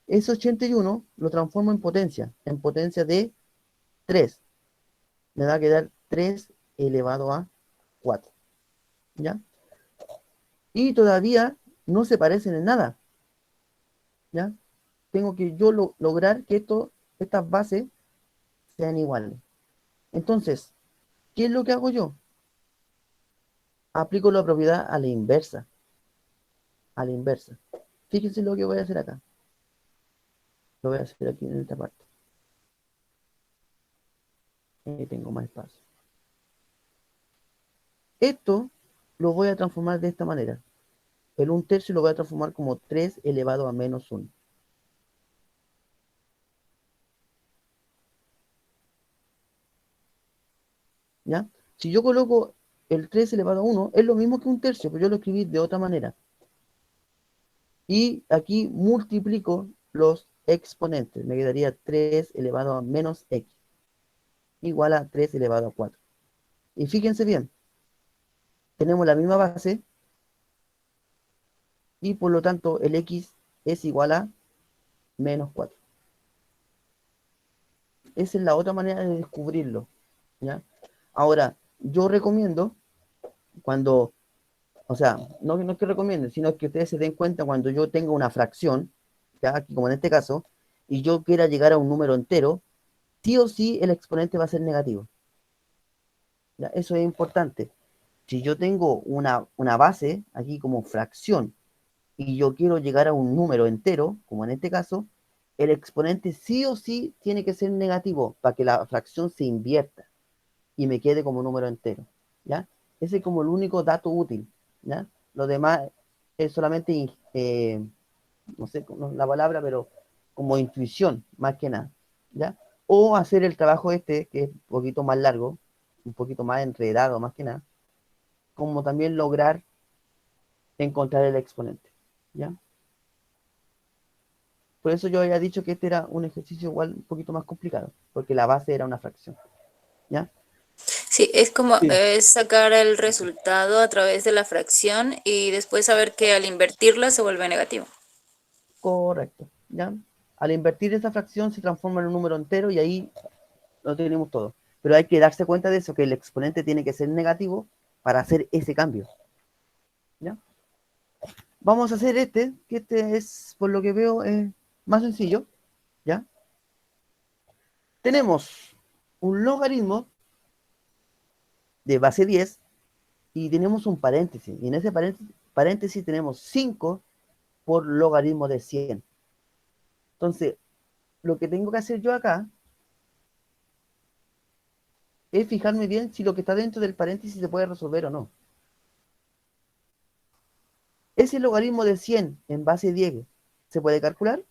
[SPEAKER 1] Ese 81 lo transformo en potencia de 3. Me va a quedar 3 elevado a 4. ¿Ya? Y todavía no se parecen en nada. ¿Ya? Tengo que yo lograr que estas bases sean iguales. Entonces, ¿qué es lo que hago yo? Aplico la propiedad a la inversa. A la inversa. Fíjense lo que voy a hacer acá. Lo voy a hacer aquí en esta parte. Tengo más espacio. Esto lo voy a transformar de esta manera. El 1/3 lo voy a transformar como 3 elevado a menos 1. ¿Ya? Si yo coloco el 3 elevado a 1, es lo mismo que 1/3, pero yo lo escribí de otra manera. Y aquí multiplico los exponentes. Me quedaría 3 elevado a menos x, igual a 3 elevado a 4. Y fíjense bien, tenemos la misma base, y por lo tanto el x es igual a menos 4. Esa es la otra manera de descubrirlo. ¿Ya? Ahora, yo recomiendo cuando, o sea, no es que recomiende, sino que ustedes se den cuenta cuando yo tenga una fracción, ya aquí como en este caso, y yo quiera llegar a un número entero, sí o sí el exponente va a ser negativo. ¿Ya? Eso es importante. Si yo tengo una base aquí como fracción y yo quiero llegar a un número entero, como en este caso, el exponente sí o sí tiene que ser negativo para que la fracción se invierta y me quede como número entero. ¿Ya? Ese es como el único dato útil. ¿Ya? Lo demás es solamente, no sé la palabra, pero como intuición, más que nada. ¿Ya? O hacer el trabajo que es un poquito más largo, un poquito más enredado, más que nada, como también lograr encontrar el exponente. ¿Ya? Por eso yo había dicho que este era un ejercicio igual un poquito más complicado, porque la base era una fracción. ¿Ya?
[SPEAKER 3] Sí, es como
[SPEAKER 2] Sí,
[SPEAKER 3] sacar el resultado a través de la fracción y después saber que al invertirla se vuelve negativo.
[SPEAKER 1] Correcto. ¿Ya? Al invertir esa fracción se transforma en un número entero y ahí lo tenemos todo. Pero hay que darse cuenta de eso, que el exponente tiene que ser negativo para hacer ese cambio. ¿Ya? Vamos a hacer que este es, por lo que veo, más sencillo. ¿Ya? Tenemos un logaritmo de base 10 y tenemos un paréntesis. Y en ese paréntesis tenemos 5 por logaritmo de 100. Entonces, lo que tengo que hacer yo acá es fijarme bien si lo que está dentro del paréntesis se puede resolver o no. ¿Ese logaritmo de 100 en base 10 se puede calcular?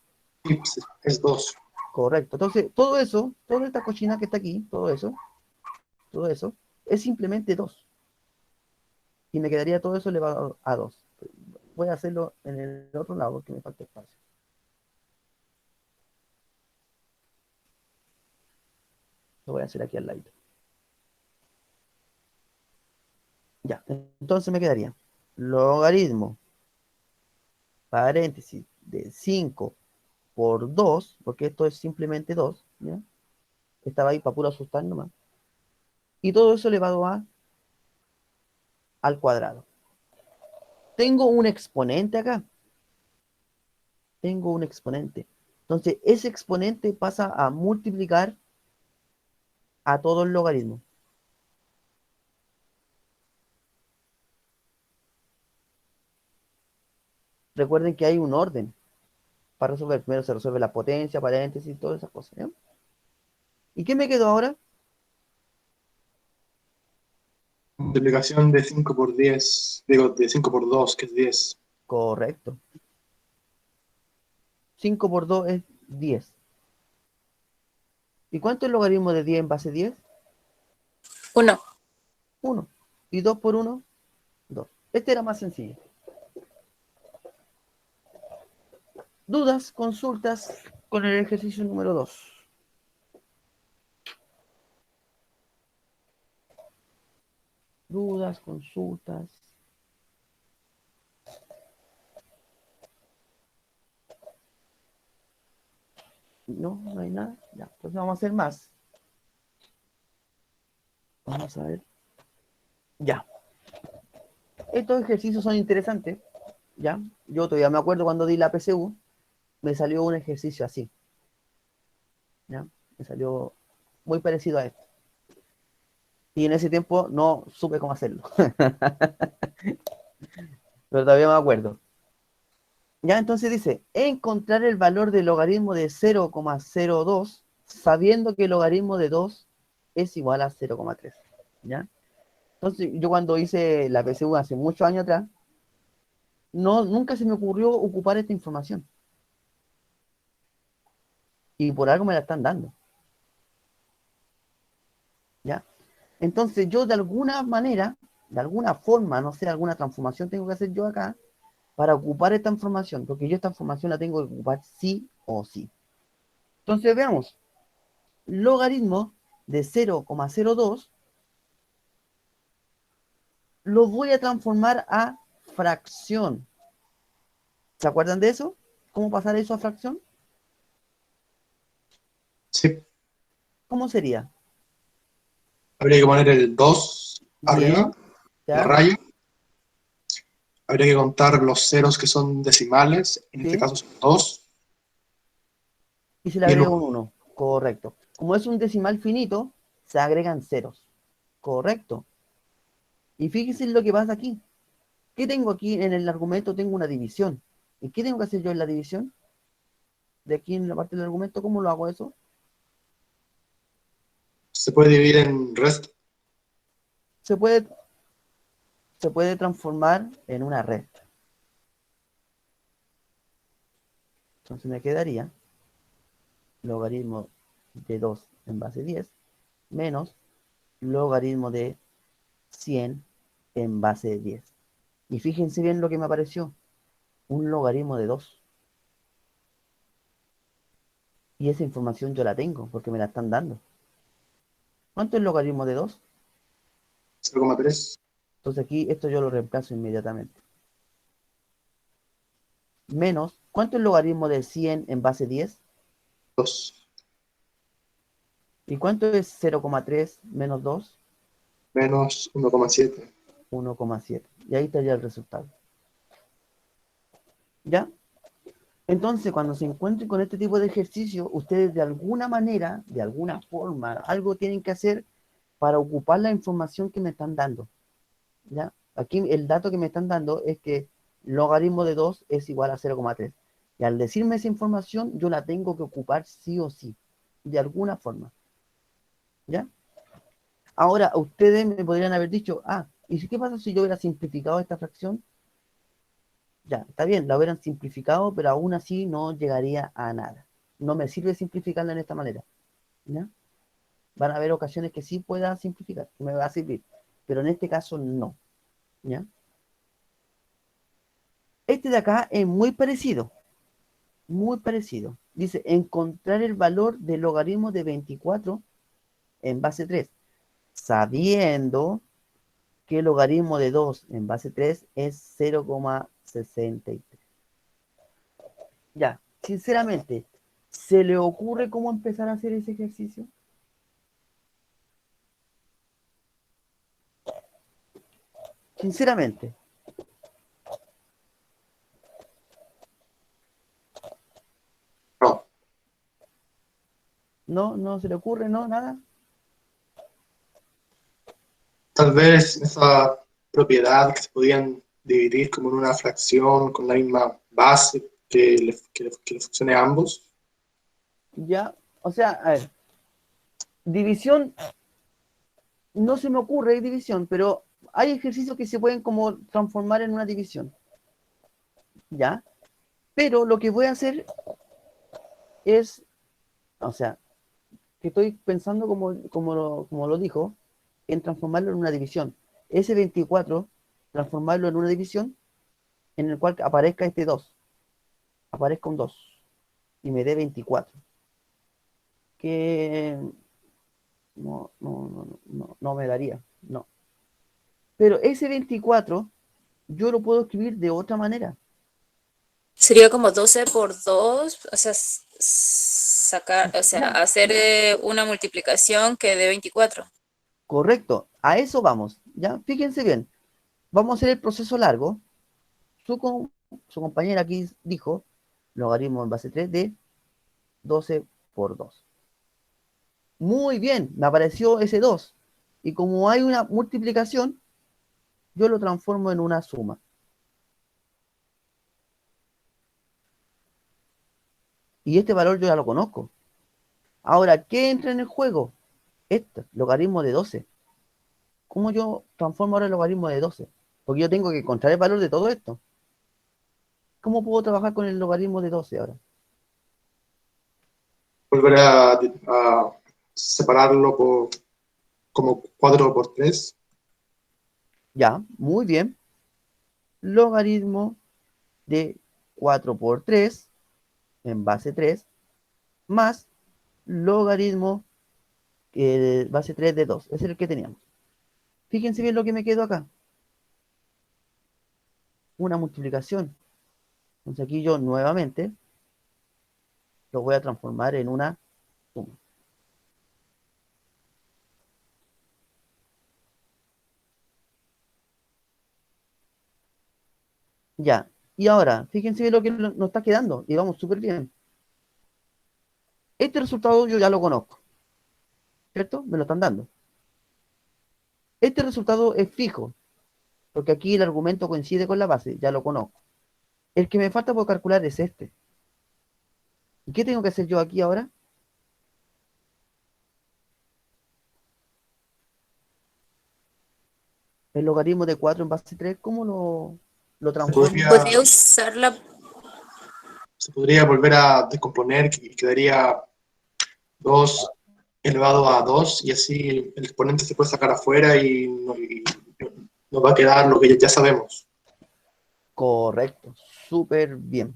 [SPEAKER 2] sí, es 2.
[SPEAKER 1] Correcto. Entonces, todo eso, toda esta cochina que está aquí, todo eso, es simplemente 2. Y me quedaría todo eso elevado a 2. Voy a hacerlo en el otro lado porque me falta espacio. Lo voy a hacer aquí al lado. Ya, entonces me quedaría logaritmo, paréntesis, de 5 por 2, porque esto es simplemente 2, ¿ya? Estaba ahí para puro asustar nomás. Y todo eso elevado a al cuadrado. Tengo un exponente acá. Tengo un exponente. Entonces, ese exponente pasa a multiplicar a todo el logaritmo. Recuerden que hay un orden para resolver. Primero se resuelve la potencia, paréntesis, todas esas cosas. ¿Ya? ¿Y qué me quedó ahora?
[SPEAKER 2] Multiplicación de 5 por 10, digo, de 5 por 2, que es 10.
[SPEAKER 1] Correcto. 5 por 2 es 10. ¿Y cuánto es el logaritmo de 10 en base 10?
[SPEAKER 3] 1.
[SPEAKER 1] 1. ¿Y 2 por 1? 2. Este era más sencillo. ¿Dudas, consultas con el ejercicio número 2? Dudas, consultas. No, no hay nada. Ya, pues vamos a hacer más. Vamos a ver. Ya. Estos ejercicios son interesantes. Ya. Yo todavía me acuerdo cuando di la PSU, me salió un ejercicio así. ¿Ya? Me salió muy parecido a esto. Y en ese tiempo no supe cómo hacerlo. Pero todavía me acuerdo. Ya, entonces dice, encontrar el valor del logaritmo de 0,02 sabiendo que el logaritmo de 2 es igual a 0,3. ¿Ya? Entonces, yo cuando hice la PSU hace muchos años atrás, nunca se me ocurrió ocupar esta información. Y por algo me la están dando. ¿Ya? Entonces, yo de alguna manera, de alguna forma, no sé, alguna transformación tengo que hacer yo acá para ocupar esta información, porque yo esta información la tengo que ocupar sí o sí. Entonces, veamos. Logaritmo de 0,02 lo voy a transformar a fracción. ¿Se acuerdan de eso? ¿Cómo pasar eso a fracción?
[SPEAKER 2] Sí,
[SPEAKER 1] ¿Cómo sería?
[SPEAKER 2] habría que poner el 2 arriba,
[SPEAKER 1] Bien,
[SPEAKER 2] la
[SPEAKER 1] ¿ya?
[SPEAKER 2] raya. Habría que contar los ceros que son decimales, en este
[SPEAKER 1] ¿Sí?
[SPEAKER 2] caso son 2,
[SPEAKER 1] Y se le
[SPEAKER 2] y el
[SPEAKER 1] agrega
[SPEAKER 2] 1.
[SPEAKER 1] un 1. Correcto. Como es un decimal finito, se agregan ceros. Correcto. Y fíjense lo que pasa aquí. ¿Qué tengo aquí en el argumento? Tengo una división. ¿Y qué tengo que hacer yo en la división? De aquí en la parte del argumento, ¿cómo lo hago eso?
[SPEAKER 2] Se puede dividir en resto.
[SPEAKER 1] Se puede, se puede transformar en una recta. Entonces me quedaría logaritmo de 2 en base 10 menos logaritmo de 100 en base de 10. Y fíjense bien lo que me apareció. Un logaritmo de 2. Y esa información yo la tengo porque me la están dando. ¿Cuánto es el logaritmo de 2?
[SPEAKER 2] 0,3,
[SPEAKER 1] Entonces aquí esto yo lo reemplazo inmediatamente. Menos, ¿cuánto es el logaritmo de 100 en base 10?
[SPEAKER 2] 2,
[SPEAKER 1] ¿Y cuánto es 0,3 menos 2?
[SPEAKER 2] menos 1,7.
[SPEAKER 1] 1,7. Y ahí estaría el resultado. ¿Ya? Entonces, cuando se encuentren con este tipo de ejercicio, ustedes de alguna manera, de alguna forma, algo tienen que hacer para ocupar la información que me están dando. ¿Ya? Aquí el dato que me están dando es que logaritmo de 2 es igual a 0,3. Y al decirme esa información, yo la tengo que ocupar sí o sí, de alguna forma. ¿Ya? Ahora, ustedes me podrían haber dicho, ¿y qué pasa si yo hubiera simplificado esta fracción? Ya, está bien, la hubieran simplificado, pero aún así no llegaría a nada. No me sirve simplificarla en esta manera. ¿Ya? Van a haber ocasiones que sí pueda simplificar, que me va a servir, pero en este caso no. ¿Ya? Este de acá es muy parecido, muy parecido. Dice, encontrar el valor del logaritmo de 24 en base 3, sabiendo que el logaritmo de 2 en base 3 es 0,63. Ya, sinceramente, ¿se le ocurre cómo empezar a hacer ese ejercicio? Sinceramente.
[SPEAKER 2] No,
[SPEAKER 1] No, no se le ocurre, no, nada.
[SPEAKER 2] tal vez esa propiedad que se podían dividir como en una fracción con la misma base que le funcione a ambos.
[SPEAKER 1] Ya, o sea, a ver, división, no se me ocurre división, pero hay ejercicios que se pueden como transformar en una división. ¿Ya? Pero lo que voy a hacer es, o sea, que estoy pensando como lo dijo, en transformarlo en una división. Ese 24, transformarlo en una división en el cual aparezca este 2, aparezca un 2 y me dé 24. Que no me daría, no. Pero ese 24 yo lo puedo escribir de otra manera.
[SPEAKER 3] Sería como 12 por 2, o sea, sacar, o sea, hacer una multiplicación que dé 24.
[SPEAKER 1] Correcto, a eso vamos, ¿ya? Fíjense bien, vamos a hacer el proceso largo. Su compañera aquí dijo logaritmo en base 3 de 12 por 2. Muy bien, me apareció ese 2. Y como hay una multiplicación, yo lo transformo en una suma. Y este valor yo ya lo conozco. Ahora, ¿qué entra en el juego? Esto, logaritmo de 12. ¿Cómo yo transformo ahora el logaritmo de 12? Porque yo tengo que encontrar el valor de todo esto. ¿Cómo puedo trabajar con el logaritmo de 12 ahora?
[SPEAKER 2] Volver a separarlo como 4 por 3.
[SPEAKER 1] Ya, muy bien. Logaritmo de 4 por 3 en base 3 más logaritmo base 3 de 2. Ese es el que teníamos. Fíjense bien lo que me quedó acá. Una multiplicación. Entonces aquí yo nuevamente lo voy a transformar en una suma. Ya. Y ahora, fíjense bien lo que nos está quedando. Y vamos súper bien. Este resultado yo ya lo conozco. ¿Cierto? Me lo están dando. Este resultado es fijo. Porque aquí el argumento coincide con la base. Ya lo conozco. El que me falta por calcular es este. ¿Y qué tengo que hacer yo aquí ahora? El logaritmo de 4 en base 3, ¿cómo lo
[SPEAKER 2] Se
[SPEAKER 1] transformo?
[SPEAKER 3] Podría
[SPEAKER 2] podría,
[SPEAKER 3] usar la,
[SPEAKER 2] se podría volver a descomponer y quedaría 2 elevado a 2 y así el exponente se puede sacar afuera y nos va a quedar lo que ya sabemos.
[SPEAKER 1] Correcto. Súper bien.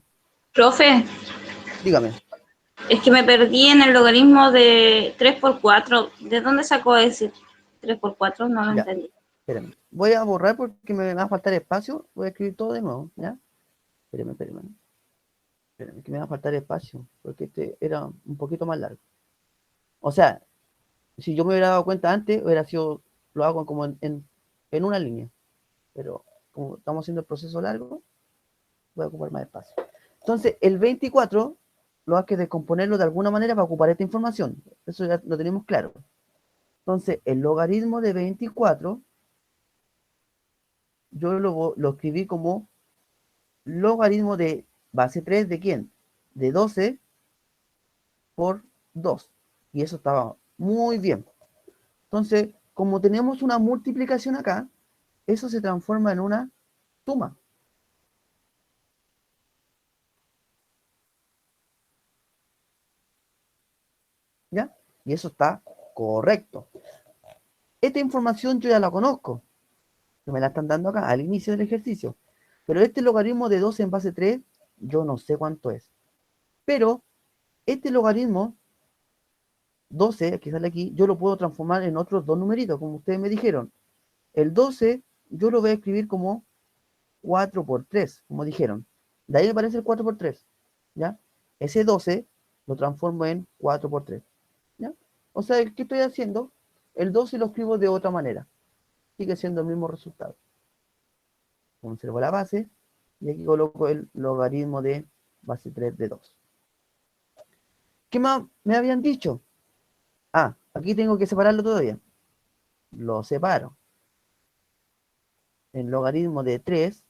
[SPEAKER 6] Profe,
[SPEAKER 1] Dígame.
[SPEAKER 6] es que me perdí en el logaritmo de 3 por 4. ¿De dónde sacó ese 3 por 4? No lo
[SPEAKER 1] Ya.
[SPEAKER 6] entendí.
[SPEAKER 1] Espérame. Voy a borrar porque me va a faltar espacio. Voy a escribir todo de nuevo. ¿Ya? Espérame. Espérame, que me va a faltar espacio. Porque este era un poquito más largo. O sea, si yo me hubiera dado cuenta antes, hubiera sido, lo hago como en una línea. Pero como estamos haciendo el proceso largo, voy a ocupar más espacio. Entonces, el 24 lo hay que descomponerlo de alguna manera para ocupar esta información. Eso ya lo tenemos claro. Entonces, el logaritmo de 24, yo lo escribí como logaritmo de base 3 de quién? De 12 por 2. Y eso estaba muy bien. Entonces, como tenemos una multiplicación acá, eso se transforma en una suma. ¿Ya? Y eso está correcto. Esta información yo ya la conozco, que me la están dando acá al inicio del ejercicio. Pero este logaritmo de 12 en base 3, yo no sé cuánto es. Pero este logaritmo 12, que sale aquí, yo lo puedo transformar en otros dos numeritos, como ustedes me dijeron. El 12 yo lo voy a escribir como 4 por 3, como dijeron. De ahí me parece el 4 por 3. ¿Ya? Ese 12 lo transformo en 4 por 3. ¿Ya? O sea, ¿qué estoy haciendo? El 12 lo escribo de otra manera. Sigue siendo el mismo resultado. conservo la base, y aquí coloco el logaritmo de base 3 de 2. ¿Qué más me habían dicho? Ah, aquí tengo que separarlo todavía. Lo separo. El logaritmo de 3,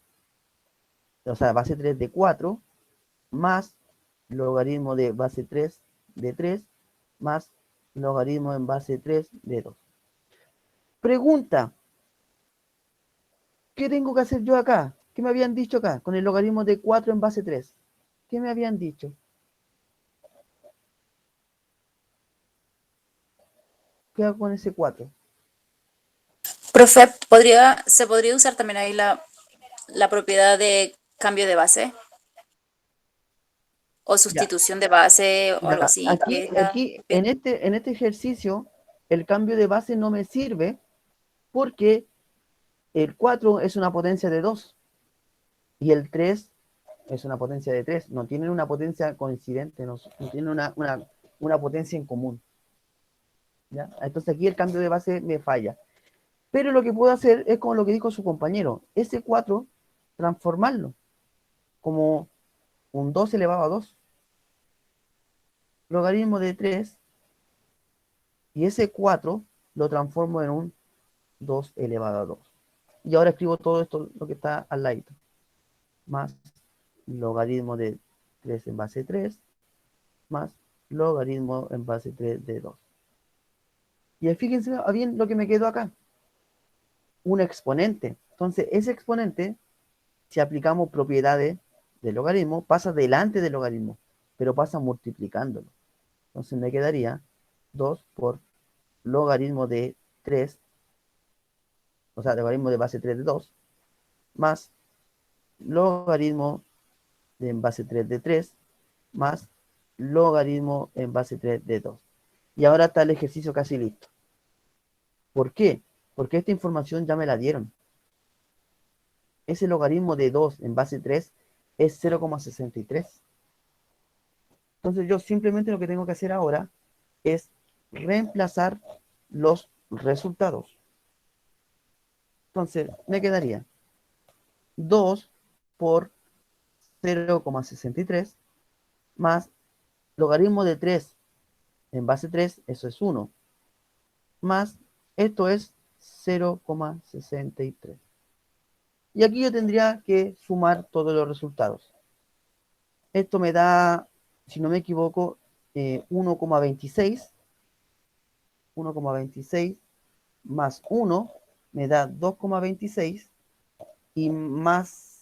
[SPEAKER 1] o sea, base 3 de 4, más logaritmo de base 3 de 3, más logaritmo en base 3 de 2. Pregunta, ¿qué tengo que hacer yo acá? ¿Qué me habían dicho acá? Con el logaritmo de 4 en base 3. ¿Qué me habían dicho? ¿Qué hago con ese 4?
[SPEAKER 3] Profe, ¿se podría usar también ahí la propiedad de cambio de base o
[SPEAKER 1] Ya,
[SPEAKER 3] sustitución de base o algo
[SPEAKER 1] ya.
[SPEAKER 3] así?
[SPEAKER 1] Aquí, aquí en este ejercicio, el cambio de base no me sirve porque el 4 es una potencia de 2 y el 3 es una potencia de 3. No tienen una potencia coincidente, no tienen una potencia en común. ¿Ya? Entonces aquí el cambio de base me falla. Pero lo que puedo hacer es como lo que dijo su compañero, ese 4 transformarlo como un 2 elevado a 2, logaritmo de 3, y ese 4 lo transformo en un 2 elevado a 2. Y ahora escribo todo esto, lo que está al lado, más logaritmo de 3 en base 3, más logaritmo en base 3 de 2. Y fíjense bien lo que me quedó acá, un exponente. Entonces, ese exponente, si aplicamos propiedades del logaritmo, pasa delante del logaritmo, pero pasa multiplicándolo. Entonces me quedaría 2 por logaritmo de 3, o sea, logaritmo de base 3 de 2, más logaritmo en base 3 de 3, más logaritmo en base 3 de 2. Y ahora está el ejercicio casi listo. ¿Por qué? Porque esta información ya me la dieron. Ese logaritmo de 2 en base 3 es 0,63. Entonces yo simplemente lo que tengo que hacer ahora es reemplazar los resultados. Entonces me quedaría 2 por 0,63 más logaritmo de 3 en base 3, eso es 1, más esto es 0,63. Y aquí yo tendría que sumar todos los resultados. Esto me da, si no me equivoco, 1,26. 1,26 más 1 me da 2,26 y más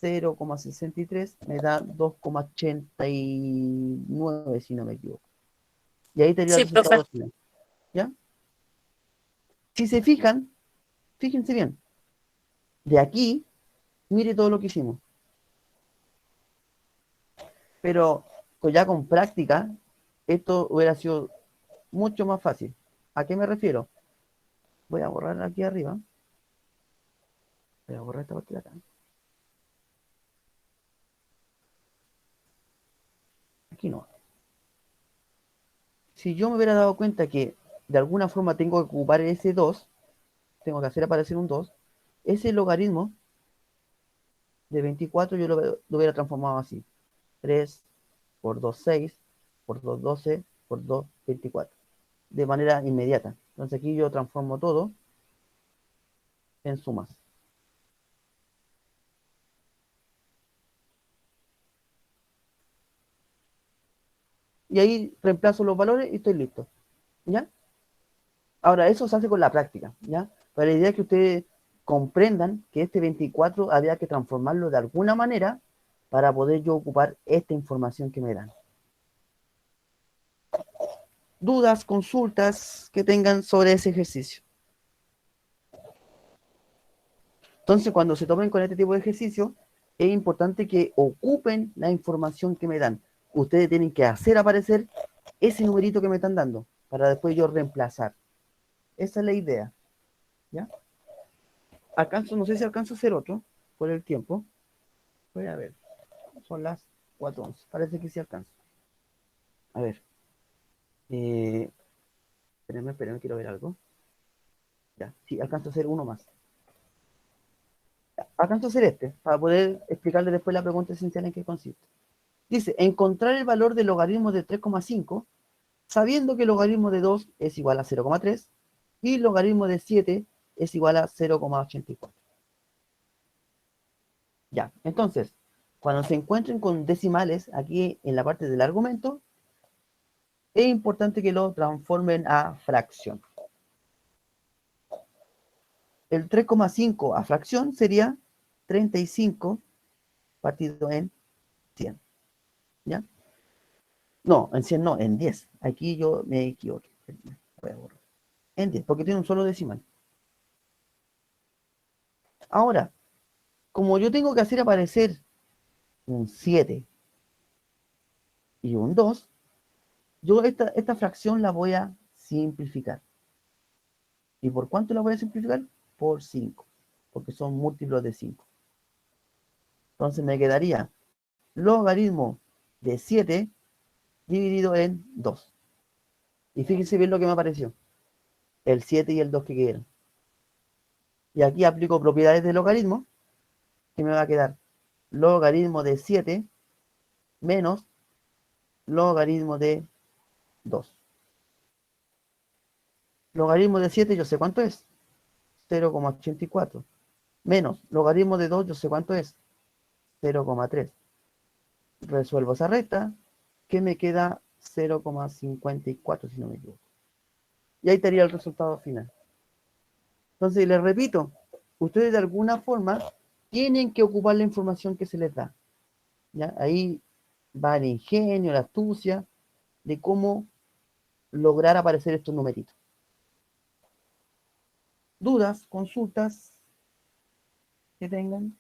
[SPEAKER 1] 0,63 me da 2,89, si no me equivoco. Y ahí tendría el
[SPEAKER 3] Sí, profe.
[SPEAKER 1] resultado final. ¿Ya? Si se fijan, fíjense bien, de aquí, mire todo lo que hicimos. Pero ya con práctica, esto hubiera sido mucho más fácil. ¿A qué me refiero? Voy a borrar aquí arriba. Voy a borrar esta parte de acá. Aquí no. Si yo me hubiera dado cuenta que de alguna forma tengo que ocupar ese 2, tengo que hacer aparecer un 2, ese logaritmo de 24 yo lo hubiera transformado así. 3 por 2, 6, por 2, 12, por 2, 24. De manera inmediata. Entonces aquí yo transformo todo en sumas. Y ahí reemplazo los valores y estoy listo. ¿Ya? Ahora, eso se hace con la práctica, ¿ya? Pero la idea es que ustedes comprendan que este 24 había que transformarlo de alguna manera para poder yo ocupar esta información que me dan. Dudas, consultas que tengan sobre ese ejercicio. Entonces, cuando se tomen con este tipo de ejercicio, es importante que ocupen la información que me dan. Ustedes tienen que hacer aparecer ese numerito que me están dando para después yo reemplazar. Esa es la idea, ¿ya? Alcanzo, no sé si alcanzo a hacer otro por el tiempo. Voy a ver. Son las 4:11. Parece que sí alcanzo. A ver. Eh, espérenme, quiero ver algo. Ya, sí, alcanzo a hacer uno más. Alcanzo a hacer para poder explicarle después la pregunta esencial en qué consiste. Dice, encontrar el valor del logaritmo de 3,5 sabiendo que el logaritmo de 2 es igual a 0,3 y el logaritmo de 7 es igual a 0,84. Ya, entonces, cuando se encuentren con decimales aquí en la parte del argumento, es importante que lo transformen a fracción. El 3,5 a fracción sería 35 partido en 100. ¿Ya? No, en 100 no, en 10. Aquí yo me equivoqué. Voy a borrar. En 10, porque tiene un solo decimal. Ahora, como yo tengo que hacer aparecer un 7 y un 2, yo esta fracción la voy a simplificar. ¿Y por cuánto la voy a simplificar? Por 5, porque son múltiplos de 5. Entonces me quedaría logaritmo de 7 dividido en 2. Y fíjense bien lo que me apareció. El 7 y el 2 que quedan. Y aquí aplico propiedades de logaritmo, que me va a quedar logaritmo de 7 menos logaritmo de 2. Logaritmo de 7 yo sé cuánto es. 0,84. Menos logaritmo de 2 yo sé cuánto es. 0,3. Resuelvo esa recta, que me queda 0,54 si no me equivoco. Y ahí estaría el resultado final. Entonces, les repito, ustedes de alguna forma tienen que ocupar la información que se les da. ¿Ya? Ahí va el ingenio, la astucia de cómo lograr aparecer estos numeritos. ¿Dudas, consultas que tengan?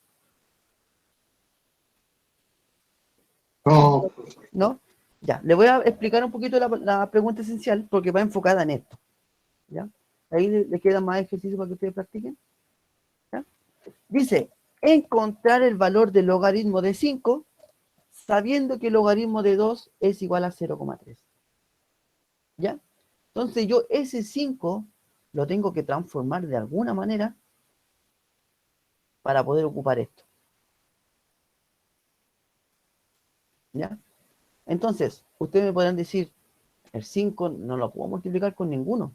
[SPEAKER 2] No,
[SPEAKER 1] ¿No? Ya, le voy a explicar un poquito la pregunta esencial porque va enfocada en esto. ¿Ya? Ahí le queda más ejercicio para que ustedes practiquen. ¿Ya? Dice, encontrar el valor del logaritmo de 5 sabiendo que el logaritmo de 2 es igual a 0,3. ¿Ya? Entonces yo ese 5 lo tengo que transformar de alguna manera para poder ocupar esto. ¿Ya? Entonces, ustedes me podrán decir, el 5 no lo puedo multiplicar con ninguno,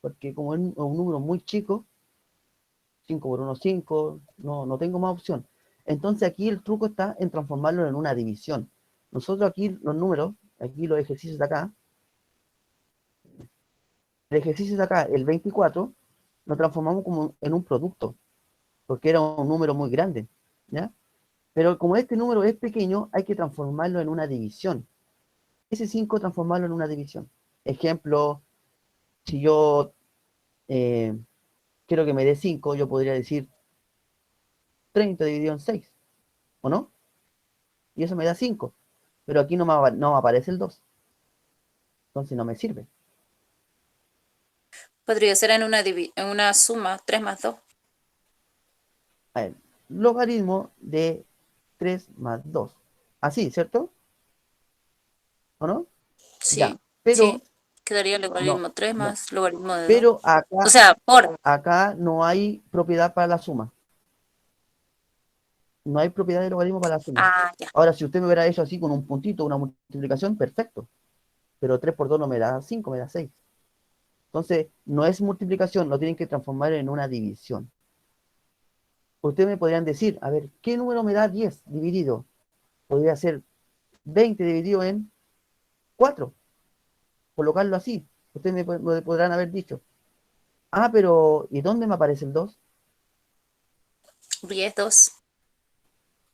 [SPEAKER 1] porque como es un número muy chico, 5 por 1, 5, no tengo más opción. Entonces aquí el truco está en transformarlo en una división. Nosotros aquí los números, aquí los ejercicios de acá, el ejercicio de acá, el 24, lo transformamos como en un producto, porque era un número muy grande, ¿ya? Pero como este número es pequeño, hay que transformarlo en una división. Ese 5 transformarlo en una división. Ejemplo, si yo quiero que me dé 5, yo podría decir 30 dividido en 6, ¿o no? Y eso me da 5. Pero aquí no me aparece el 2. Entonces no me sirve.
[SPEAKER 3] Podría ser en una suma, 3 más 2.
[SPEAKER 1] A ver, logaritmo de 3 más 2. Así, ¿cierto? ¿O no? Ya,
[SPEAKER 3] Sí,
[SPEAKER 1] pero
[SPEAKER 3] sí. Quedaría
[SPEAKER 1] no,
[SPEAKER 3] logaritmo 3
[SPEAKER 1] no.
[SPEAKER 3] más logaritmo de 2.
[SPEAKER 1] Pero
[SPEAKER 3] O sea, por.
[SPEAKER 1] acá no hay propiedad para la suma. No hay propiedad de logaritmo para la suma.
[SPEAKER 3] Ah, ya.
[SPEAKER 1] Ahora, si usted me hubiera hecho así con un puntito, una multiplicación, perfecto. Pero 3 por 2 no me da 5, me da 6. Entonces, no es multiplicación, lo tienen que transformar en una división. Ustedes me podrían decir, a ver, ¿qué número me da 10 dividido? Podría ser 20 dividido en 4. Colocarlo así. Ustedes me podrán haber dicho, ah, pero ¿y dónde me aparece el 2?
[SPEAKER 3] 10, 2.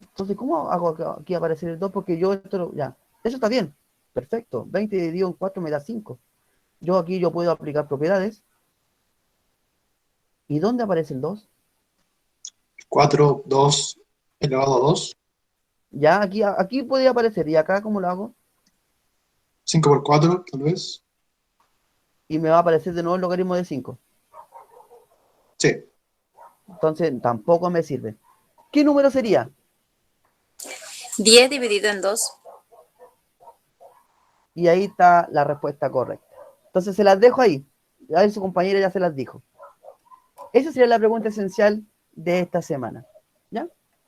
[SPEAKER 1] Entonces, ¿cómo hago aquí aparecer el 2? Porque yo ya, eso está bien, perfecto. 20 dividido en 4 me da 5. Yo puedo aplicar propiedades. ¿Y dónde aparece el 2?
[SPEAKER 2] 4, 2 elevado a 2.
[SPEAKER 1] Ya, aquí podría aparecer. ¿Y acá cómo lo hago?
[SPEAKER 2] 5 por 4, tal vez.
[SPEAKER 1] Y me va a aparecer de nuevo el logaritmo de 5.
[SPEAKER 2] Sí.
[SPEAKER 1] Entonces, tampoco me sirve. ¿Qué número sería?
[SPEAKER 3] 10 dividido en 2.
[SPEAKER 1] Y ahí está la respuesta correcta. Entonces, se las dejo ahí. A ver, su compañera ya se las dijo. Esa sería la pregunta esencial de esta semana.